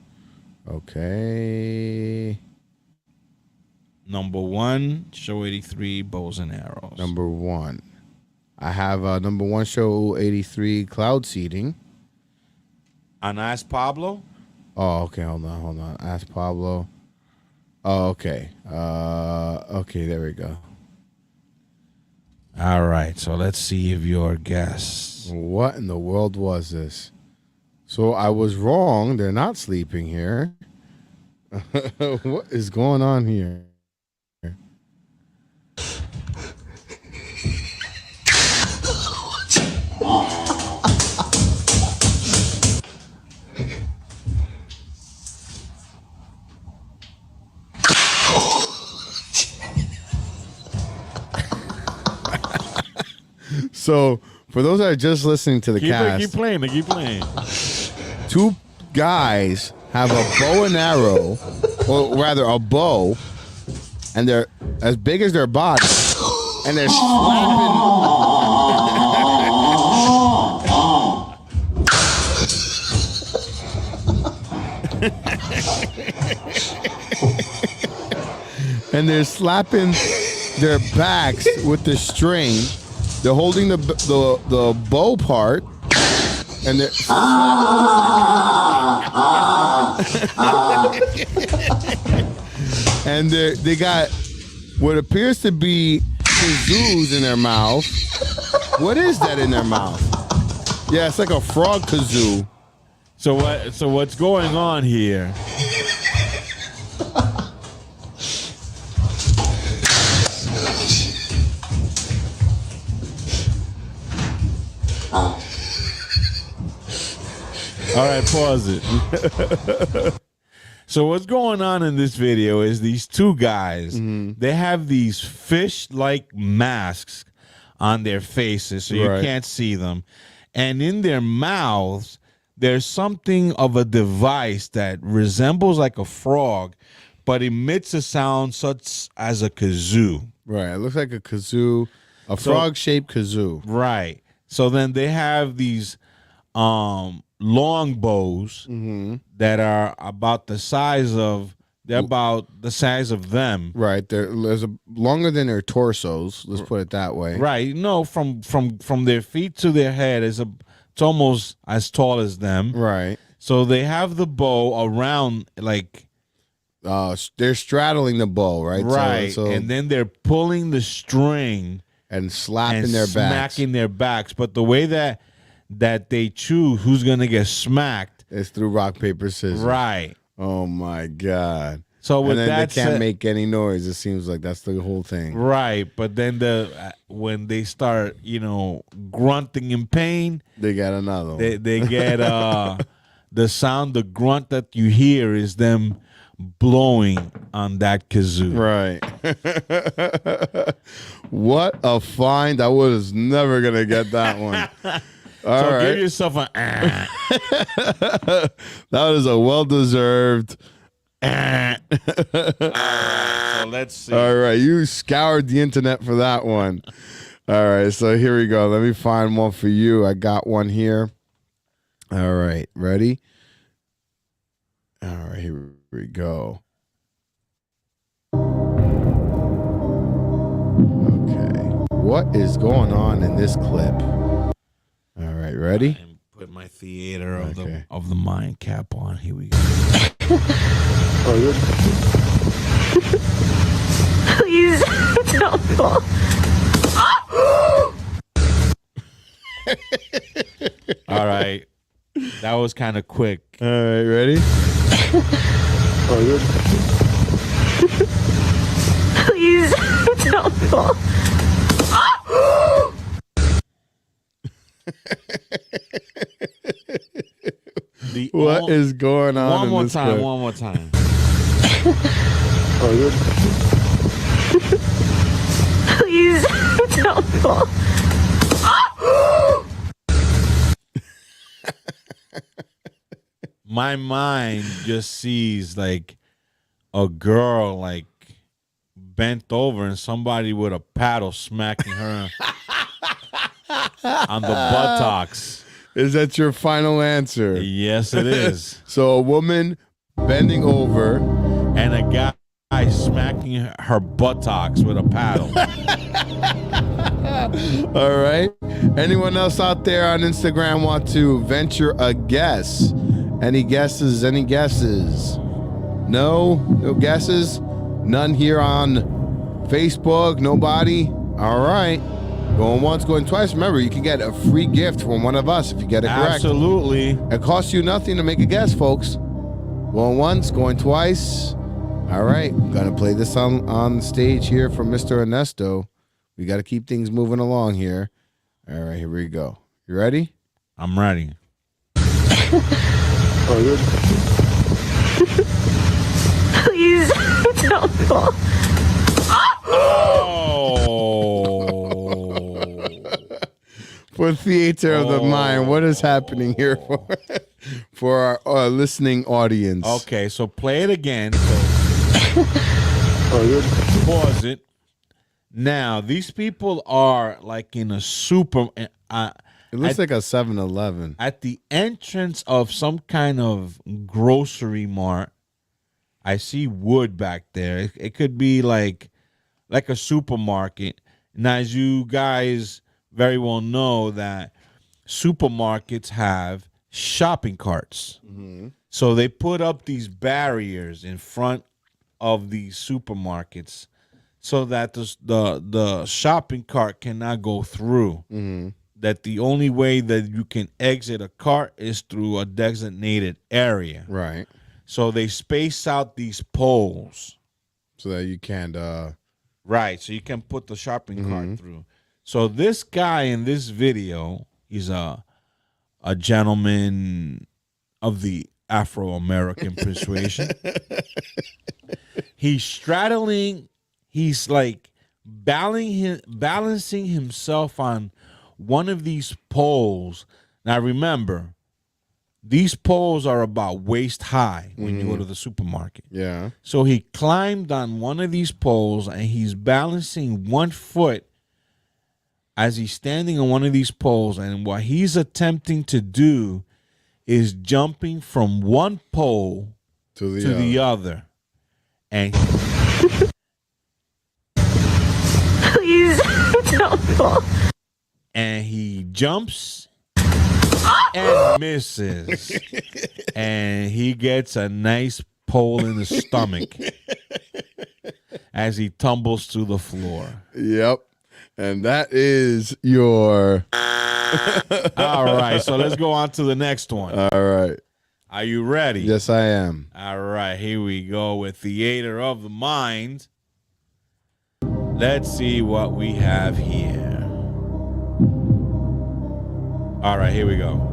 Okay. Number 1, Show 83, Bows and Arrows. Number 1. I have number 1, Show 83, Cloud Seeding. On Ask Pablo? Oh, okay. Hold on. Ask Pablo. Oh, okay. Okay, there we go. All right, so let's see if you're a guess. What in the world was this? So I was wrong. They're not sleeping here. What is going on here? So, for those that are just listening to the cast, keep playing. 2 guys have a bow and arrow, or rather a bow, and they're as big as their body, and they're slapping. And they're slapping their backs with the string. They're holding the bow part, and they're and they got what appears to be kazoos in their mouth. What is that in their mouth? Yeah, it's like a frog kazoo. So what's going on here? All right, pause it. So what's going on in this video is these 2 guys, they have these fish-like masks on their faces, so you can't see them. And in their mouths, there's something of a device that resembles like a frog, but emits a sound such as a kazoo. Right, it looks like a kazoo, a frog-shaped kazoo. Right. So then they have these long bows that are about the size of them. Right, they're longer than their torsos. Let's put it that way. Right, no, from their feet to their head it's almost as tall as them. Right. So they have the bow around like. They're straddling the bow, right? Right, so and then they're pulling the string and slapping and their backs, smacking their backs. But the way that they choose who's gonna get smacked is through rock, paper, scissors. Right. Oh my God. So with and then that they can't make any noise. It seems like that's the whole thing. Right, but then when they start, grunting in pain, they got another one. They get the sound, the grunt that you hear is them blowing on that kazoo. Right. What a find. I was never going to get that one. All right. Give yourself an That was a well-deserved so let's see. All right. You scoured the internet for that one. All right. So here we go. Let me find one for you. I got one here. All right. Ready? All right. Here we go. Okay. What is going on in this clip? All right. Ready? Put my theater of the mind cap on. Here we go. Please don't fall. All right. That was kind of quick. All right, ready? Please don't What is going on? One in more this time. clip? One more time. Please don't fall. My mind just sees like a girl like bent over and somebody with a paddle smacking her on the buttocks. Is that your final answer? Yes, it is. So a woman bending over and a guy smacking her buttocks with a paddle. All right. Anyone else out there on Instagram want to venture a guess? Any guesses? Any guesses? No? No guesses? None here on Facebook? Nobody? All right. Going once, going twice. Remember, you can get a free gift from one of us if you get it correct. Absolutely. It costs you nothing to make a guess, folks. Going once, going twice. All right. Gonna play this on stage here from Mr. Anesto. We got to keep things moving along here. All right, here we go. You ready? I'm ready. Please don't fall. For theater of the mind, what is happening here for our listening audience? Okay, so play it again. Pause it. Now, these people are like in a super... it looks like a 7-Eleven. At the entrance of some kind of grocery mart, I see wood back there. It could be like a supermarket. Now, as you guys very well know, that supermarkets have shopping carts. Mm-hmm. So they put up these barriers in front of these supermarkets so that the shopping cart cannot go through. Mm-hmm. That the only way that you can exit a cart is through a designated area. Right. So they space out these poles. So that you can't... Right, so you can put the shopping cart through. So this guy in this video, he's a gentleman of the Afro-American persuasion. He's straddling... He's like balancing himself on one of these poles. Now remember, these poles are about waist high when you go to the supermarket. Yeah. So he climbed on one of these poles and he's balancing one foot as he's standing on one of these poles. And what he's attempting to do is jumping from one pole to the other. And Please don't fall. And he jumps and misses. And he gets a nice pole in the stomach as he tumbles to the floor. Yep. And that is your... All right, so let's go on to the next one. All right. Are you ready? Yes, I am. All right, here we go with Theater of the Mind. Let's see what we have here. All right, here we go.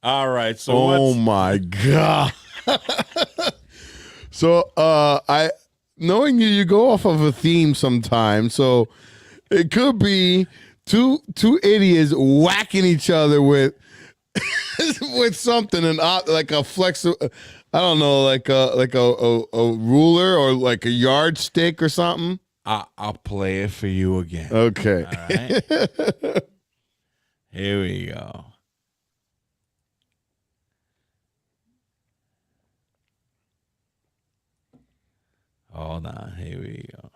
All right, so oh my god. So I knowing you go off of a theme sometimes, so it could be two idiots whacking each other with with something, and like a I don't know, like a ruler or like a yardstick or something. I'll play it for you again. Okay. All right. Here we go. Hold on. Here we go.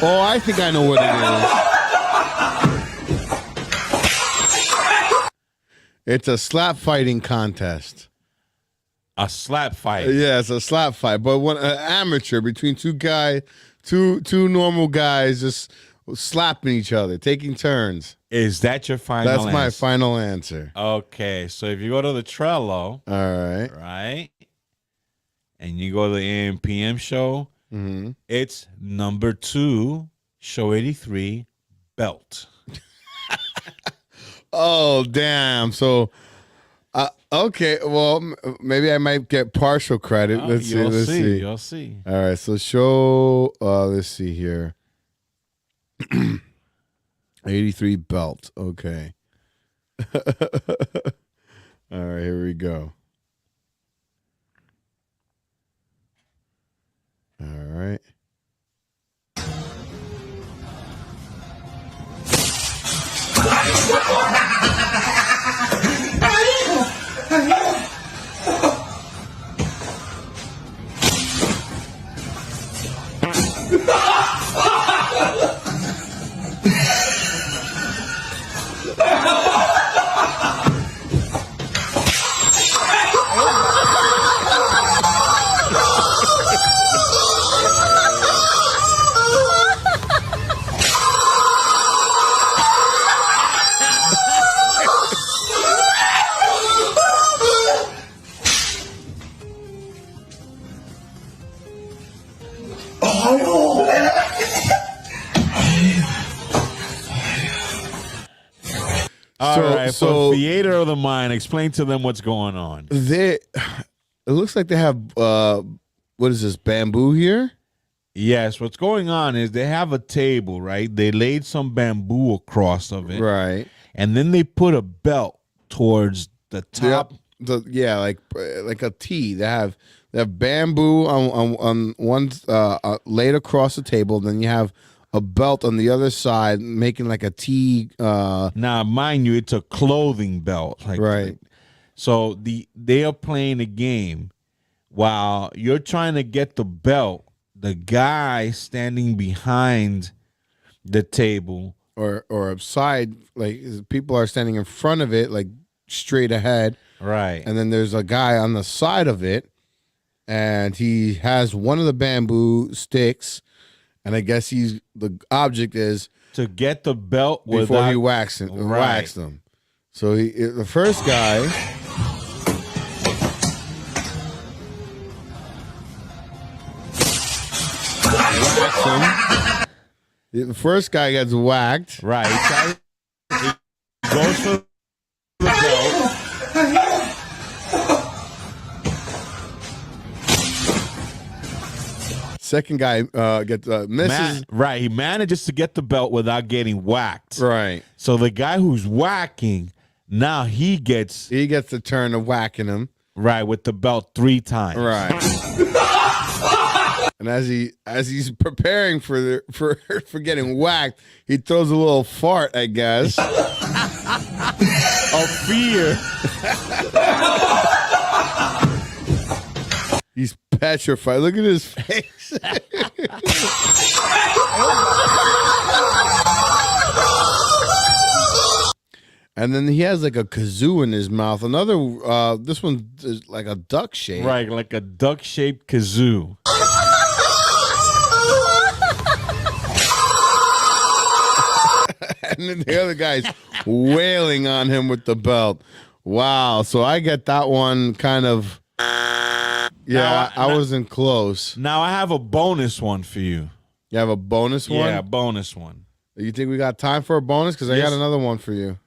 Oh, I think I know what it is. It's a slap fighting contest. A slap fight? Yeah, it's a slap fight. But an amateur between two normal guys just slapping each other, taking turns. Is that your final answer? That's my final answer. Okay, so if you go to the Trello, all right, right, and you go to the AM PM show, it's number 2, show 83, belt. Oh, damn. So, okay, well, maybe I might get partial credit. Let's see. You'll see. All right, so show, let's see here. 83 belt. Okay. All right, here we go. All right. All right, so theater of the mind, explain to them what's going on. It looks like they have, what is this, bamboo here? Yes, what's going on is they have a table, right? They laid some bamboo across of it. Right. And then they put a belt towards the top. Like a T. They have bamboo on one laid across the table. Then you have a belt on the other side, making like a T. Now, mind you, it's a clothing belt, right? So they are playing a game while you're trying to get the belt. The guy standing behind the table, or side, like people are standing in front of it, like straight ahead, right? And then there's a guy on the side of it, and he has one of the bamboo sticks. And I guess the object is to get the belt before he waxed them. So the first guy whacks him. The first guy gets whacked. Right. He goes for the belt. Second guy gets misses. Right, he manages to get the belt without getting whacked. Right. So the guy who's whacking, now he gets the turn of whacking him. Right, with the belt 3 times. Right. And as he's preparing for getting whacked, he throws a little fart, I guess, of fear. He's petrified. Look at his face. And then he has like a kazoo in his mouth. Another, this one is like a duck shape. Right, like a duck-shaped kazoo. And then the other guy's wailing on him with the belt. Wow. So I get that one kind of... Yeah, I wasn't close. Now I have a bonus one for you. You have a bonus one? Yeah, a bonus one. You think we got time for a bonus? Because I got another one for you.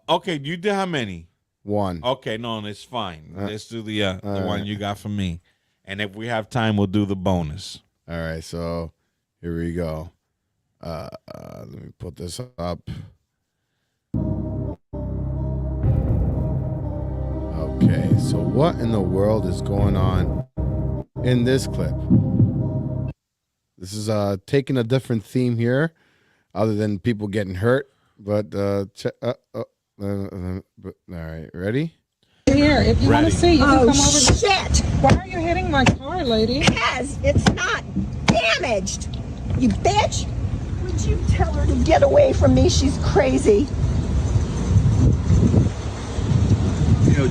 Okay, you did how many? One. Okay, no, it's fine. Let's do the one you got from me. And if we have time, we'll do the bonus. All right, so here we go. Let me put this up. Okay, so what in the world is going on in this clip? This is taking a different theme here, other than people getting hurt. But all right, ready? Here, if you want to see, you can come over. Shit! Why are you hitting my car, lady? Because it's not damaged. You bitch! Would you tell her to get away from me? She's crazy.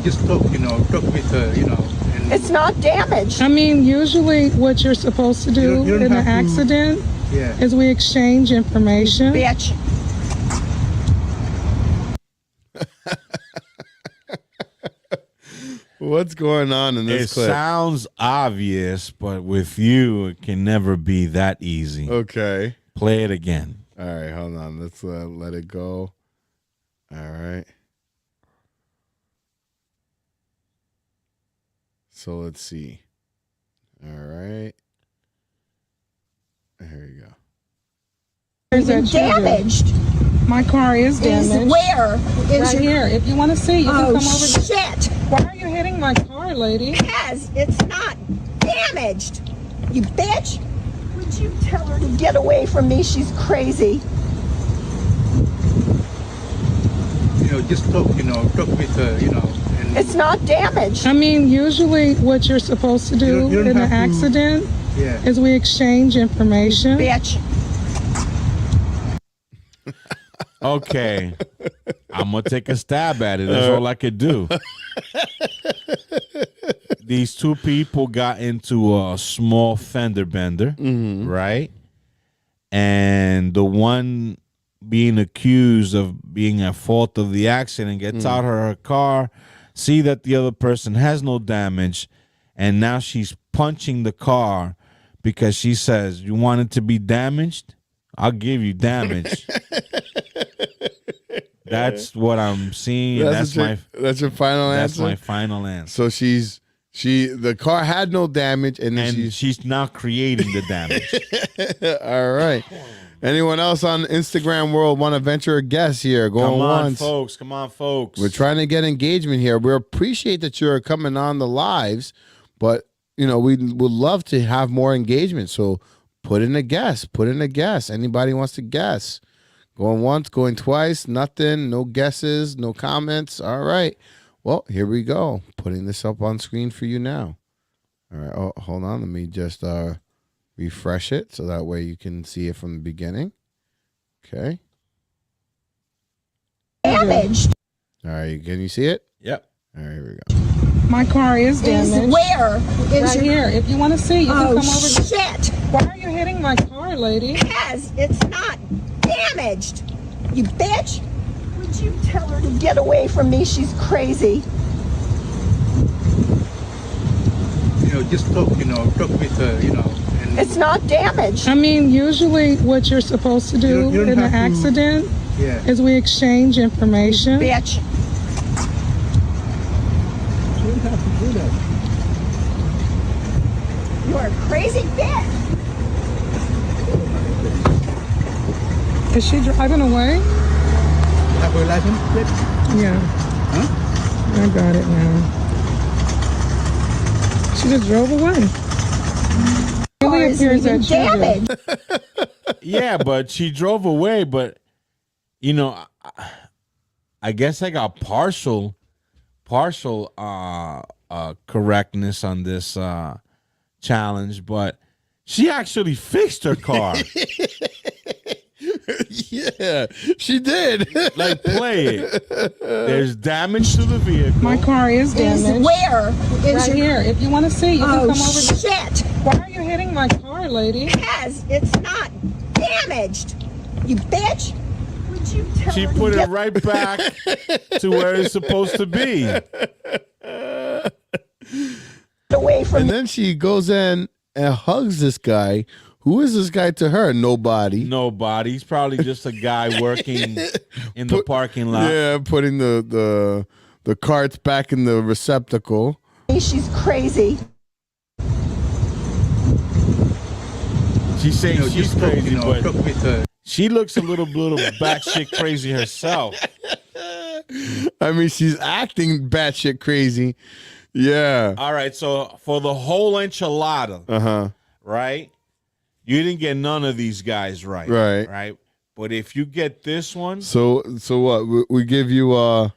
Just talk with her, And It's not damaged. I mean, usually what you're supposed to do You don't in an have to- accident Yeah. is we exchange information. Bitch. What's going on in this clip? It sounds obvious, but with you, it can never be that easy. Okay. Play it again. All right, hold on. Let's let it go. All right. So let's see. All right. Here you go. Is that Damaged. My car is damaged. Where? Right here. If you want to see, you can come over. Shit! Why are you hitting my car, lady? Because it's not damaged. You bitch! Would you tell her to get away from me? She's crazy. Just talk with her, And It's not damaged. I mean, usually what you're supposed to do You don't in an have to- accident Yeah. is we exchange information. Bitch. Okay. I'm going to take a stab at it. That's all I could do. These two people got into a small fender bender, right? And the one being accused of being at fault of the accident gets out of her car, see that the other person has no damage, and now she's punching the car because she says, "You want it to be damaged? I'll give you damage." That's what I'm seeing. That's my final answer. That's my final answer. So the car had no damage, and she's now creating the damage. All right. Anyone else on Instagram world want to venture a guess here? Going Come on, once. folks. Come on, folks. We're trying to get engagement here. We appreciate that you're coming on the lives, but we would love to have more engagement. So put in a guess. Put in a guess. Anybody wants to guess? Going once, going twice, nothing, no guesses, no comments. All right. Well, here we go. Putting this up on screen for you now. All right. Oh, hold on. Let me just refresh it so that way you can see it from the beginning. Okay. Damaged. All right. Can you see it? Yep. All right. Here we go. My car is damaged. Where? Right here. If you want to see, you can come over. Shit! Why are you hitting my car, lady? Because it's not damaged. You bitch! Would you tell her to get away from me? She's crazy. Just talk with her, And It's not damaged. I mean, usually what you're supposed to do You don't in an have to- accident Yeah. is we exchange information. Bitch. You don't have to do that. You're a crazy bitch. Is she driving away? Have her license plate? Yeah. Huh? I got it now. She just drove away. Really appears that she did. Yeah, but she drove away. But I guess I got partial correctness on this challenge, but she actually fixed her car. Yeah, she did. Like, play it. There's damage to the vehicle. My car is damaged. Where? Right here. If you want to see, you can come over. Shit! Why are you hitting my car, lady? Because it's not damaged. You bitch! Would you tell She her to put get it right back to where it's supposed to be. away from And then she goes in and hugs this guy Who is this guy to her? Nobody. Nobody. He's probably just a guy working in the parking lot. Yeah, putting the carts back in the receptacle. She's crazy. She's saying she's just talk, crazy, but talk with her. she looks a little batshit crazy herself. I mean, she's acting batshit crazy. Yeah. All right, so for the whole enchilada, right? You didn't get none of these guys right. Right. But if you get this one. So what? We give you right.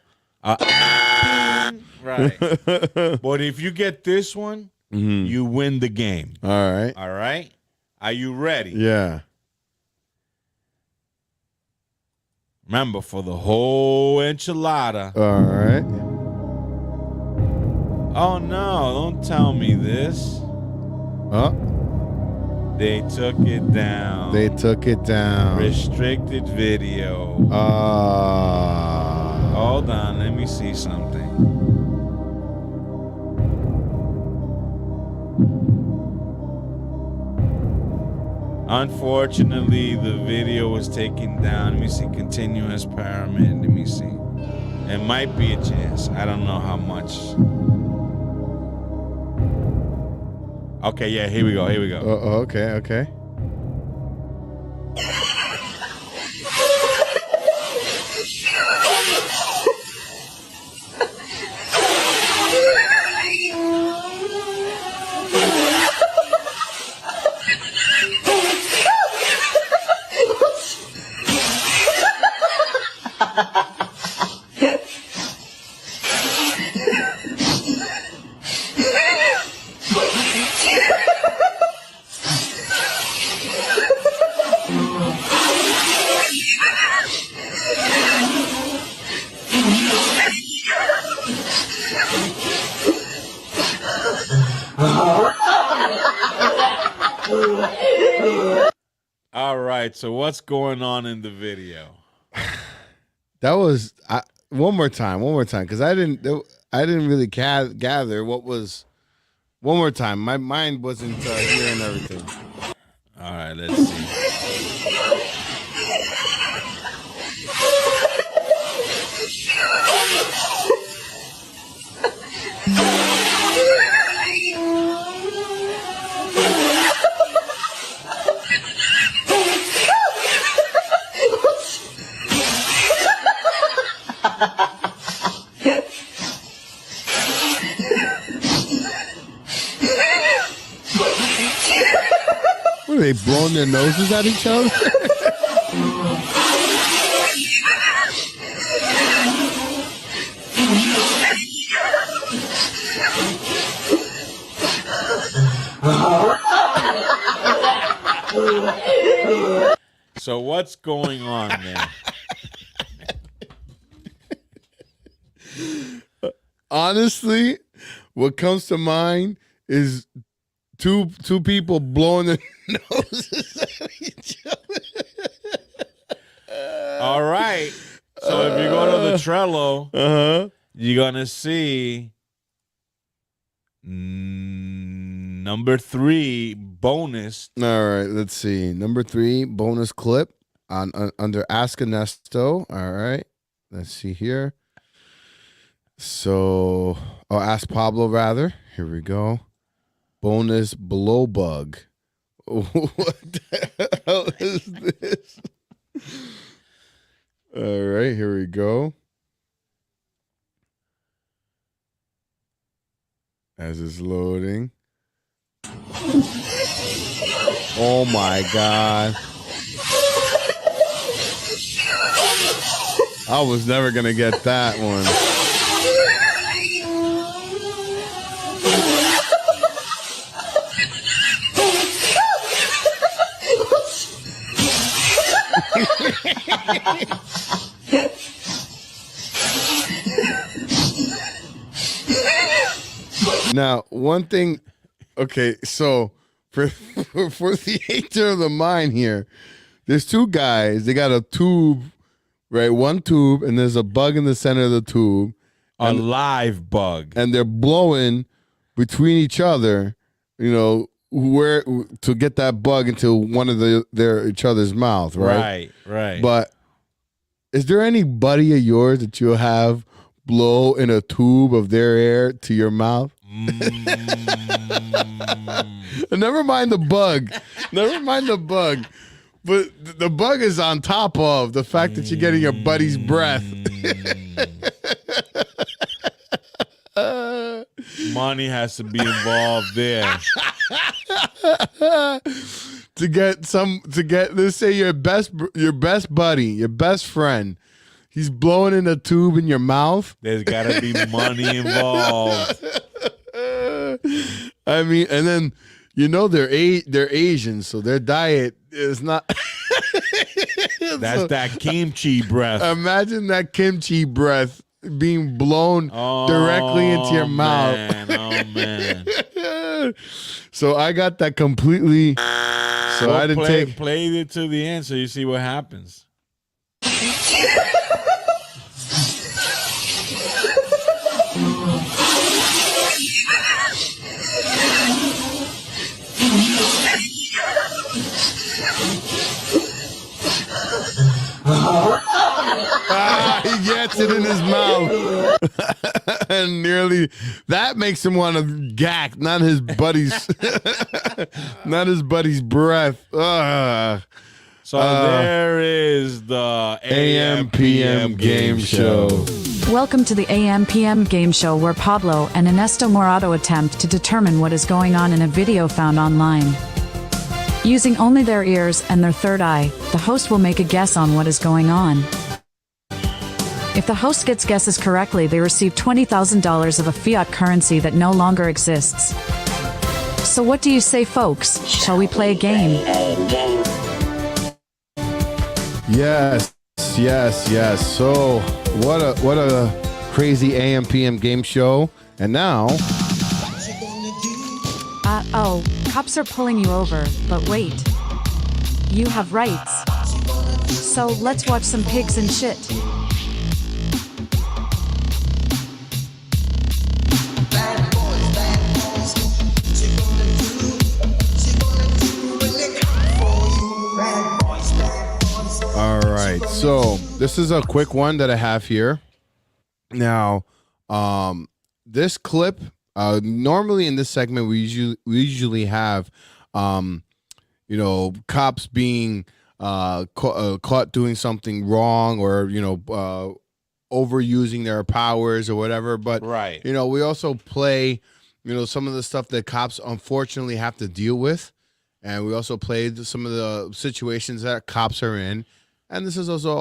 But if you get this one, you win the game. All right. All right. Are you ready? Yeah. Remember, for the whole enchilada. All right. Oh, no. Don't tell me this. Huh? They took it down. They took it down. Restricted video. Hold on. Let me see something. Unfortunately, the video was taken down. Let me see. Continuous pyramid. Let me see. It might be a chance. I don't know how much. Okay, yeah, here we go. Okay. All right, so what's going on in the video? That was one more time, because I didn't really gather what was. One more time, my mind wasn't hearing everything. All right, let's see. What are they blowing their noses at each other? So what's going on there? Honestly, what comes to mind is two people blowing their noses at each other. All right. So if you go to the Trello, you're gonna see number 3 bonus. All right, let's see. Number 3 bonus clip on under Ask Anesto. All right, let's see here. So, Ask Pablo rather. Here we go. Bonus blow bug. What the hell is this? All right, here we go. As it's loading. Oh my God. I was never going to get that one. Now, one thing, okay, so for the hater of the mind here, there's two guys. They got a tube, right? One tube, and there's a bug in the center of the tube. A live bug. And they're blowing between each other, where to get that bug into one of each other's mouth, right? Right. But is there any buddy of yours that you'll have blow in a tube of their air to your mouth? Never mind the bug. But the bug is on top of the fact that you're getting your buddy's breath. Money has to be involved there. to get let's say your best buddy, your best friend, he's blowing in a tube in your mouth. There's got to be money involved. I mean, and then they're Asian, so their diet is not. That's that kimchi breath. Imagine that kimchi breath being blown directly into your mouth. Oh man! So I got that completely. So I didn't play it to the end, so you see what happens. He gets it in his mouth. And nearly that makes him want to gack, not his buddy's breath. So there is the AM PM game show. Welcome to the AM PM game show where Pablo and Anesto Morado attempt to determine what is going on in a video found online. Using only their ears and their third eye, the host will make a guess on what is going on. If the host gets guesses correctly, they receive $20,000 of a fiat currency that no longer exists. So what do you say, folks? Shall we play a game? Yes. So what a crazy AM PM game show. And now cops are pulling you over, but wait. You have rights. So let's watch some pigs and shit. All right, so this is a quick one that I have here. Now, this clip, normally in this segment, we usually have, cops being caught doing something wrong or overusing their powers or whatever. But right, we also play, some of the stuff that cops unfortunately have to deal with, and we also played some of the situations that cops are in. And this is also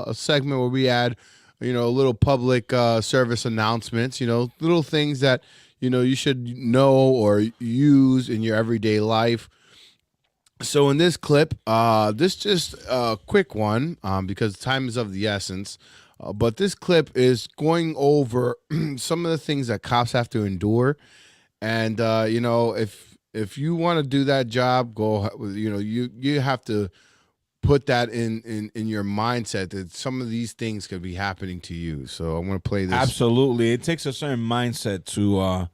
a segment where we add, little public service announcements, little things that, you should know or use in your everyday life. So in this clip, this just a quick one because time is of the essence. But this clip is going over some of the things that cops have to endure. And, if you want to do that job, you have to put that in your mindset that some of these things could be happening to you. So I'm going to play this. Absolutely. It takes a certain mindset to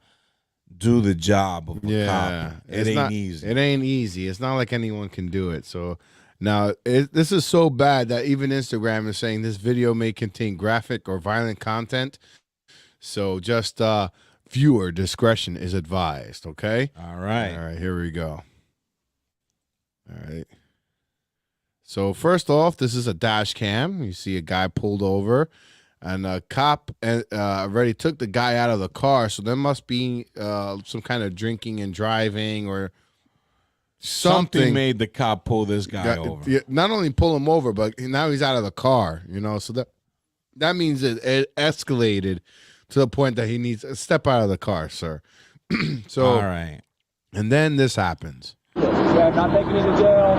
do the job of a cop. It ain't easy. It ain't easy. It's not like anyone can do it. So now this is so bad that even Instagram is saying this video may contain graphic or violent content. So just viewer discretion is advised. Okay. All right. Here we go. All right. So first off, this is a dash cam. You see a guy pulled over, and a cop already took the guy out of the car. So there must be some kind of drinking and driving or something made the cop pull this guy over. Not only pull him over, but now he's out of the car. So that means it escalated to the point that he needs to step out of the car, sir. So all right, and then this happens. Yeah, not taking you to jail.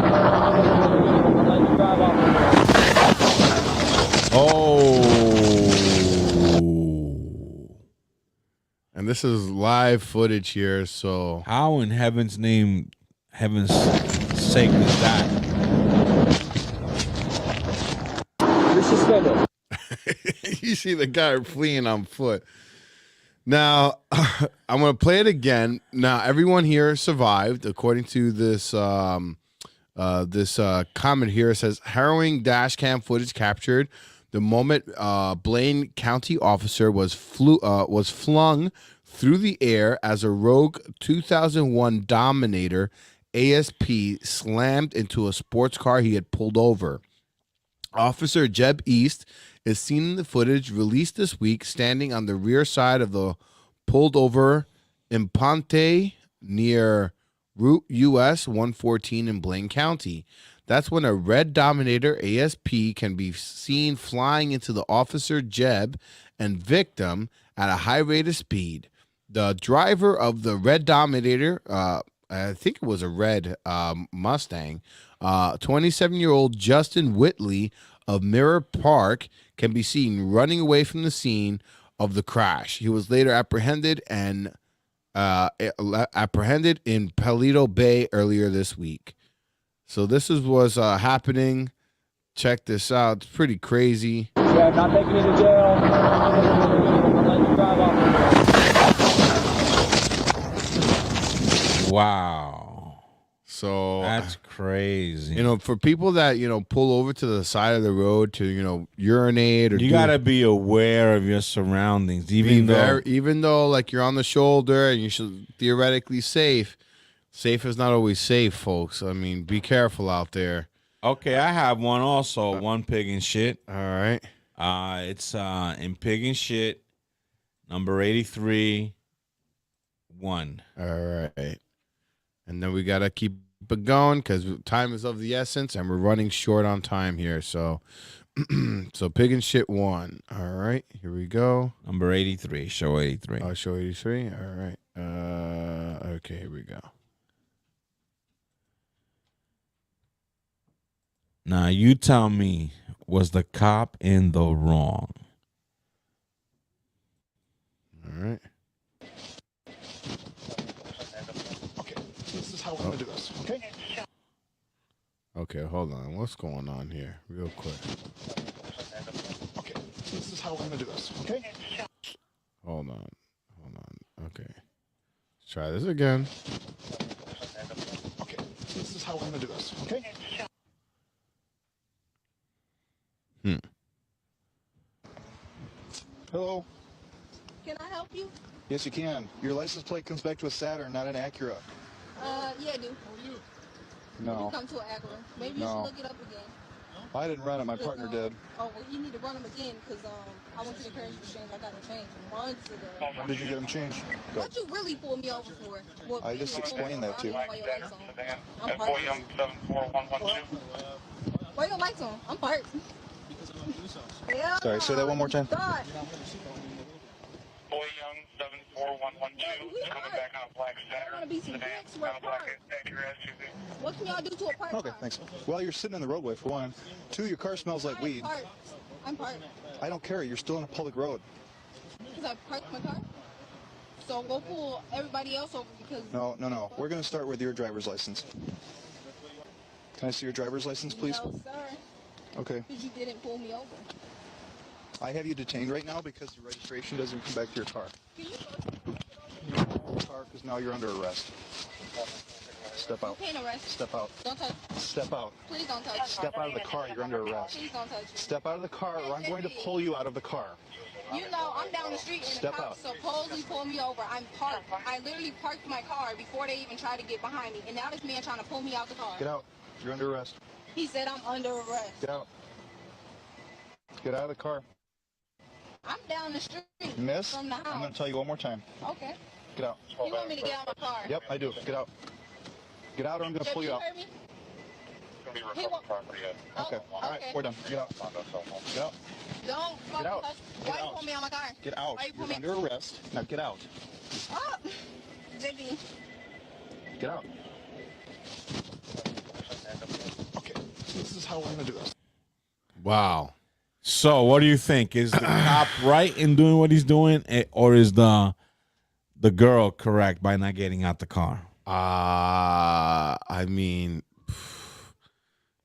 And this is live footage here, so how in heaven's sake is that? You're suspended. You see the guy fleeing on foot. Now, I'm going to play it again. Now, everyone here survived, according to this comment here. It says, harrowing dash cam footage captured the moment Blaine County officer was flung through the air as a rogue 2001 Dominator ASP slammed into a sports car he had pulled over. Officer Jeb East is seen in the footage released this week standing on the rear side of the pulled over Imponte near Route US 114 in Blaine County. That's when a red Dominator ASP can be seen flying into the officer Jeb and victim at a high rate of speed. The driver of the red Dominator, I think it was a red Mustang, 27-year-old Justin Whitley of Mirror Park, can be seen running away from the scene of the crash. He was later apprehended in Paleto Bay earlier this week. So this is what's happening. Check this out. It's pretty crazy. Yeah, not taking you to jail. Let you drive off. Wow. So that's crazy. You know, for people that, you know, pull over to the side of the road to, you know, urinate or you got to be aware of your surroundings, even though like you're on the shoulder and you should theoretically safe is not always safe, folks. I mean, be careful out there. Okay, I have one also, one pig and shit. All right. It's in pig and shit, number 83, 1. All right. And then we got to keep it going because time is of the essence and we're running short on time here. So, so pig and shit 1. All right, here we go. Number 83, show 83. Oh, show 83. All right. Okay, here we go. Now, you tell me, was the cop in the wrong? All right. Okay, this is how we're going to do this, okay? Okay, hold on. What's going on here? Real quick. Okay, this is how we're going to do this, okay? Hold on. Okay. Let's try this again. Okay, this is how we're going to do this, okay? Hello? Can I help you? Yes, you can. Your license plate comes back to a Saturn, not an Acura. Yeah, I do. No. You come to an Acura. Maybe you should look it up again. I didn't run it. My partner did. Oh, well, you need to run them again because I went to the currency exchange. I got them changed months ago. When did you get them changed? Go. What you really pulled me over for? What, I just explained that to you. Why your lights on? I'm parked. Why your lights on? I'm parked. Yeah. Sorry, say that one more time. God. Boy Young 74112 coming back on a black Saturn. What can y'all do to a park Okay, thanks. Well, you're sitting in the roadway for one. 2, your car smells like weed. I'm parked. I don't care. You're still on a public road. Because I parked my car? So go pull everybody else over because... No. We're going to start with your driver's license. Can I see your driver's license, please? No, sir. Okay. Because you didn't pull me over. I have you detained right now because your registration doesn't come back to your car. Can you car because now you're under arrest. Step out. You can't arrest. Step out. Don't touch. Step out. Please don't touch. Step out of the car. You're under arrest. Please don't touch me. Step out of the car or I'm going to pull you out of the car. You know, I'm down the street and Step the cops out. supposedly pulled me over. I'm parked. I literally parked my car before they even tried to get behind me. And now this man trying to pull me out the car. Get out. You're under arrest. He said I'm under arrest. Get out. Get out of the car. I'm down the street. Miss, From the house. I'm going to tell you one more time. Okay. Get out. You want me to get out of my car? Yep, I do. Get out. Get out or I'm going to pull you out. Heard me? He won't. Okay. All right, we're done. Get out. Get out. Don't fucking out. touch. Get Why you out. pull me out of my car? Get out. Why you pull You're me? under arrest. Now get out. Oh, JB. Get out. Okay, this is how we're going to do this. Wow. So, what do you think? Is the cop right in doing what he's doing, or is the girl correct by not getting out the car? I mean,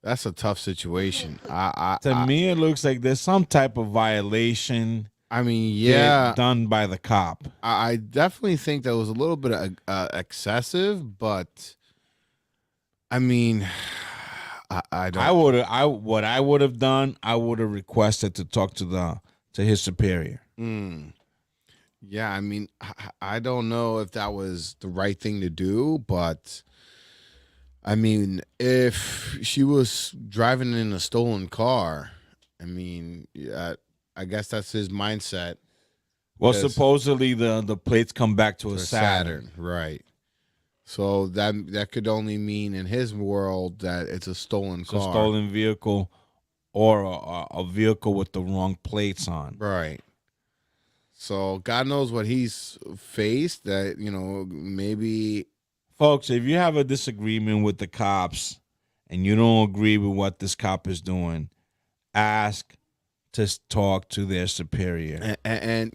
that's a tough situation. To me, it looks like there's some type of violation. I mean, yeah, done by the cop. I definitely think that was a little bit excessive, but I mean, I don't. What I would have done, I would have requested to talk to his superior. Yeah, I mean, I don't know if that was the right thing to do, but I mean, if she was driving in a stolen car, I mean, I guess that's his mindset. Well, supposedly the plates come back to a Saturn. Right? So that could only mean in his world that it's a stolen car, a stolen vehicle, or a vehicle with the wrong plates on. Right. So God knows what he's faced. That maybe, folks, if you have a disagreement with the cops and you don't agree with what this cop is doing, ask to talk to their superior. And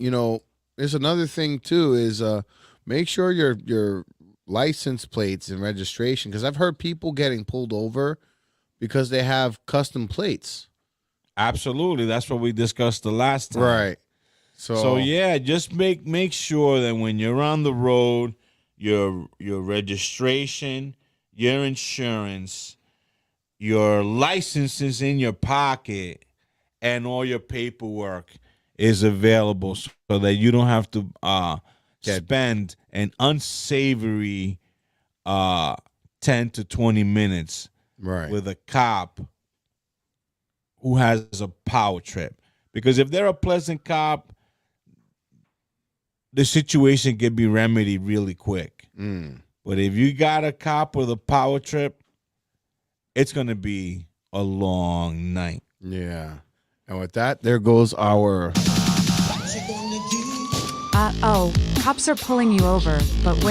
there's another thing too is make sure your license plates and registration, because I've heard people getting pulled over because they have custom plates. Absolutely, that's what we discussed the last time. Right. So yeah, just make sure that when you're on the road, your registration, your insurance, your license is in your pocket, and all your paperwork is available, so that you don't have to spend an unsavory 10 to 20 minutes with a cop who has a power trip. Because if they're a pleasant cop, the situation can be remedied really quick. But if you got a cop with a power trip, it's going to be a long night. Yeah. And with that, there goes our... Cops are pulling you over, but wait.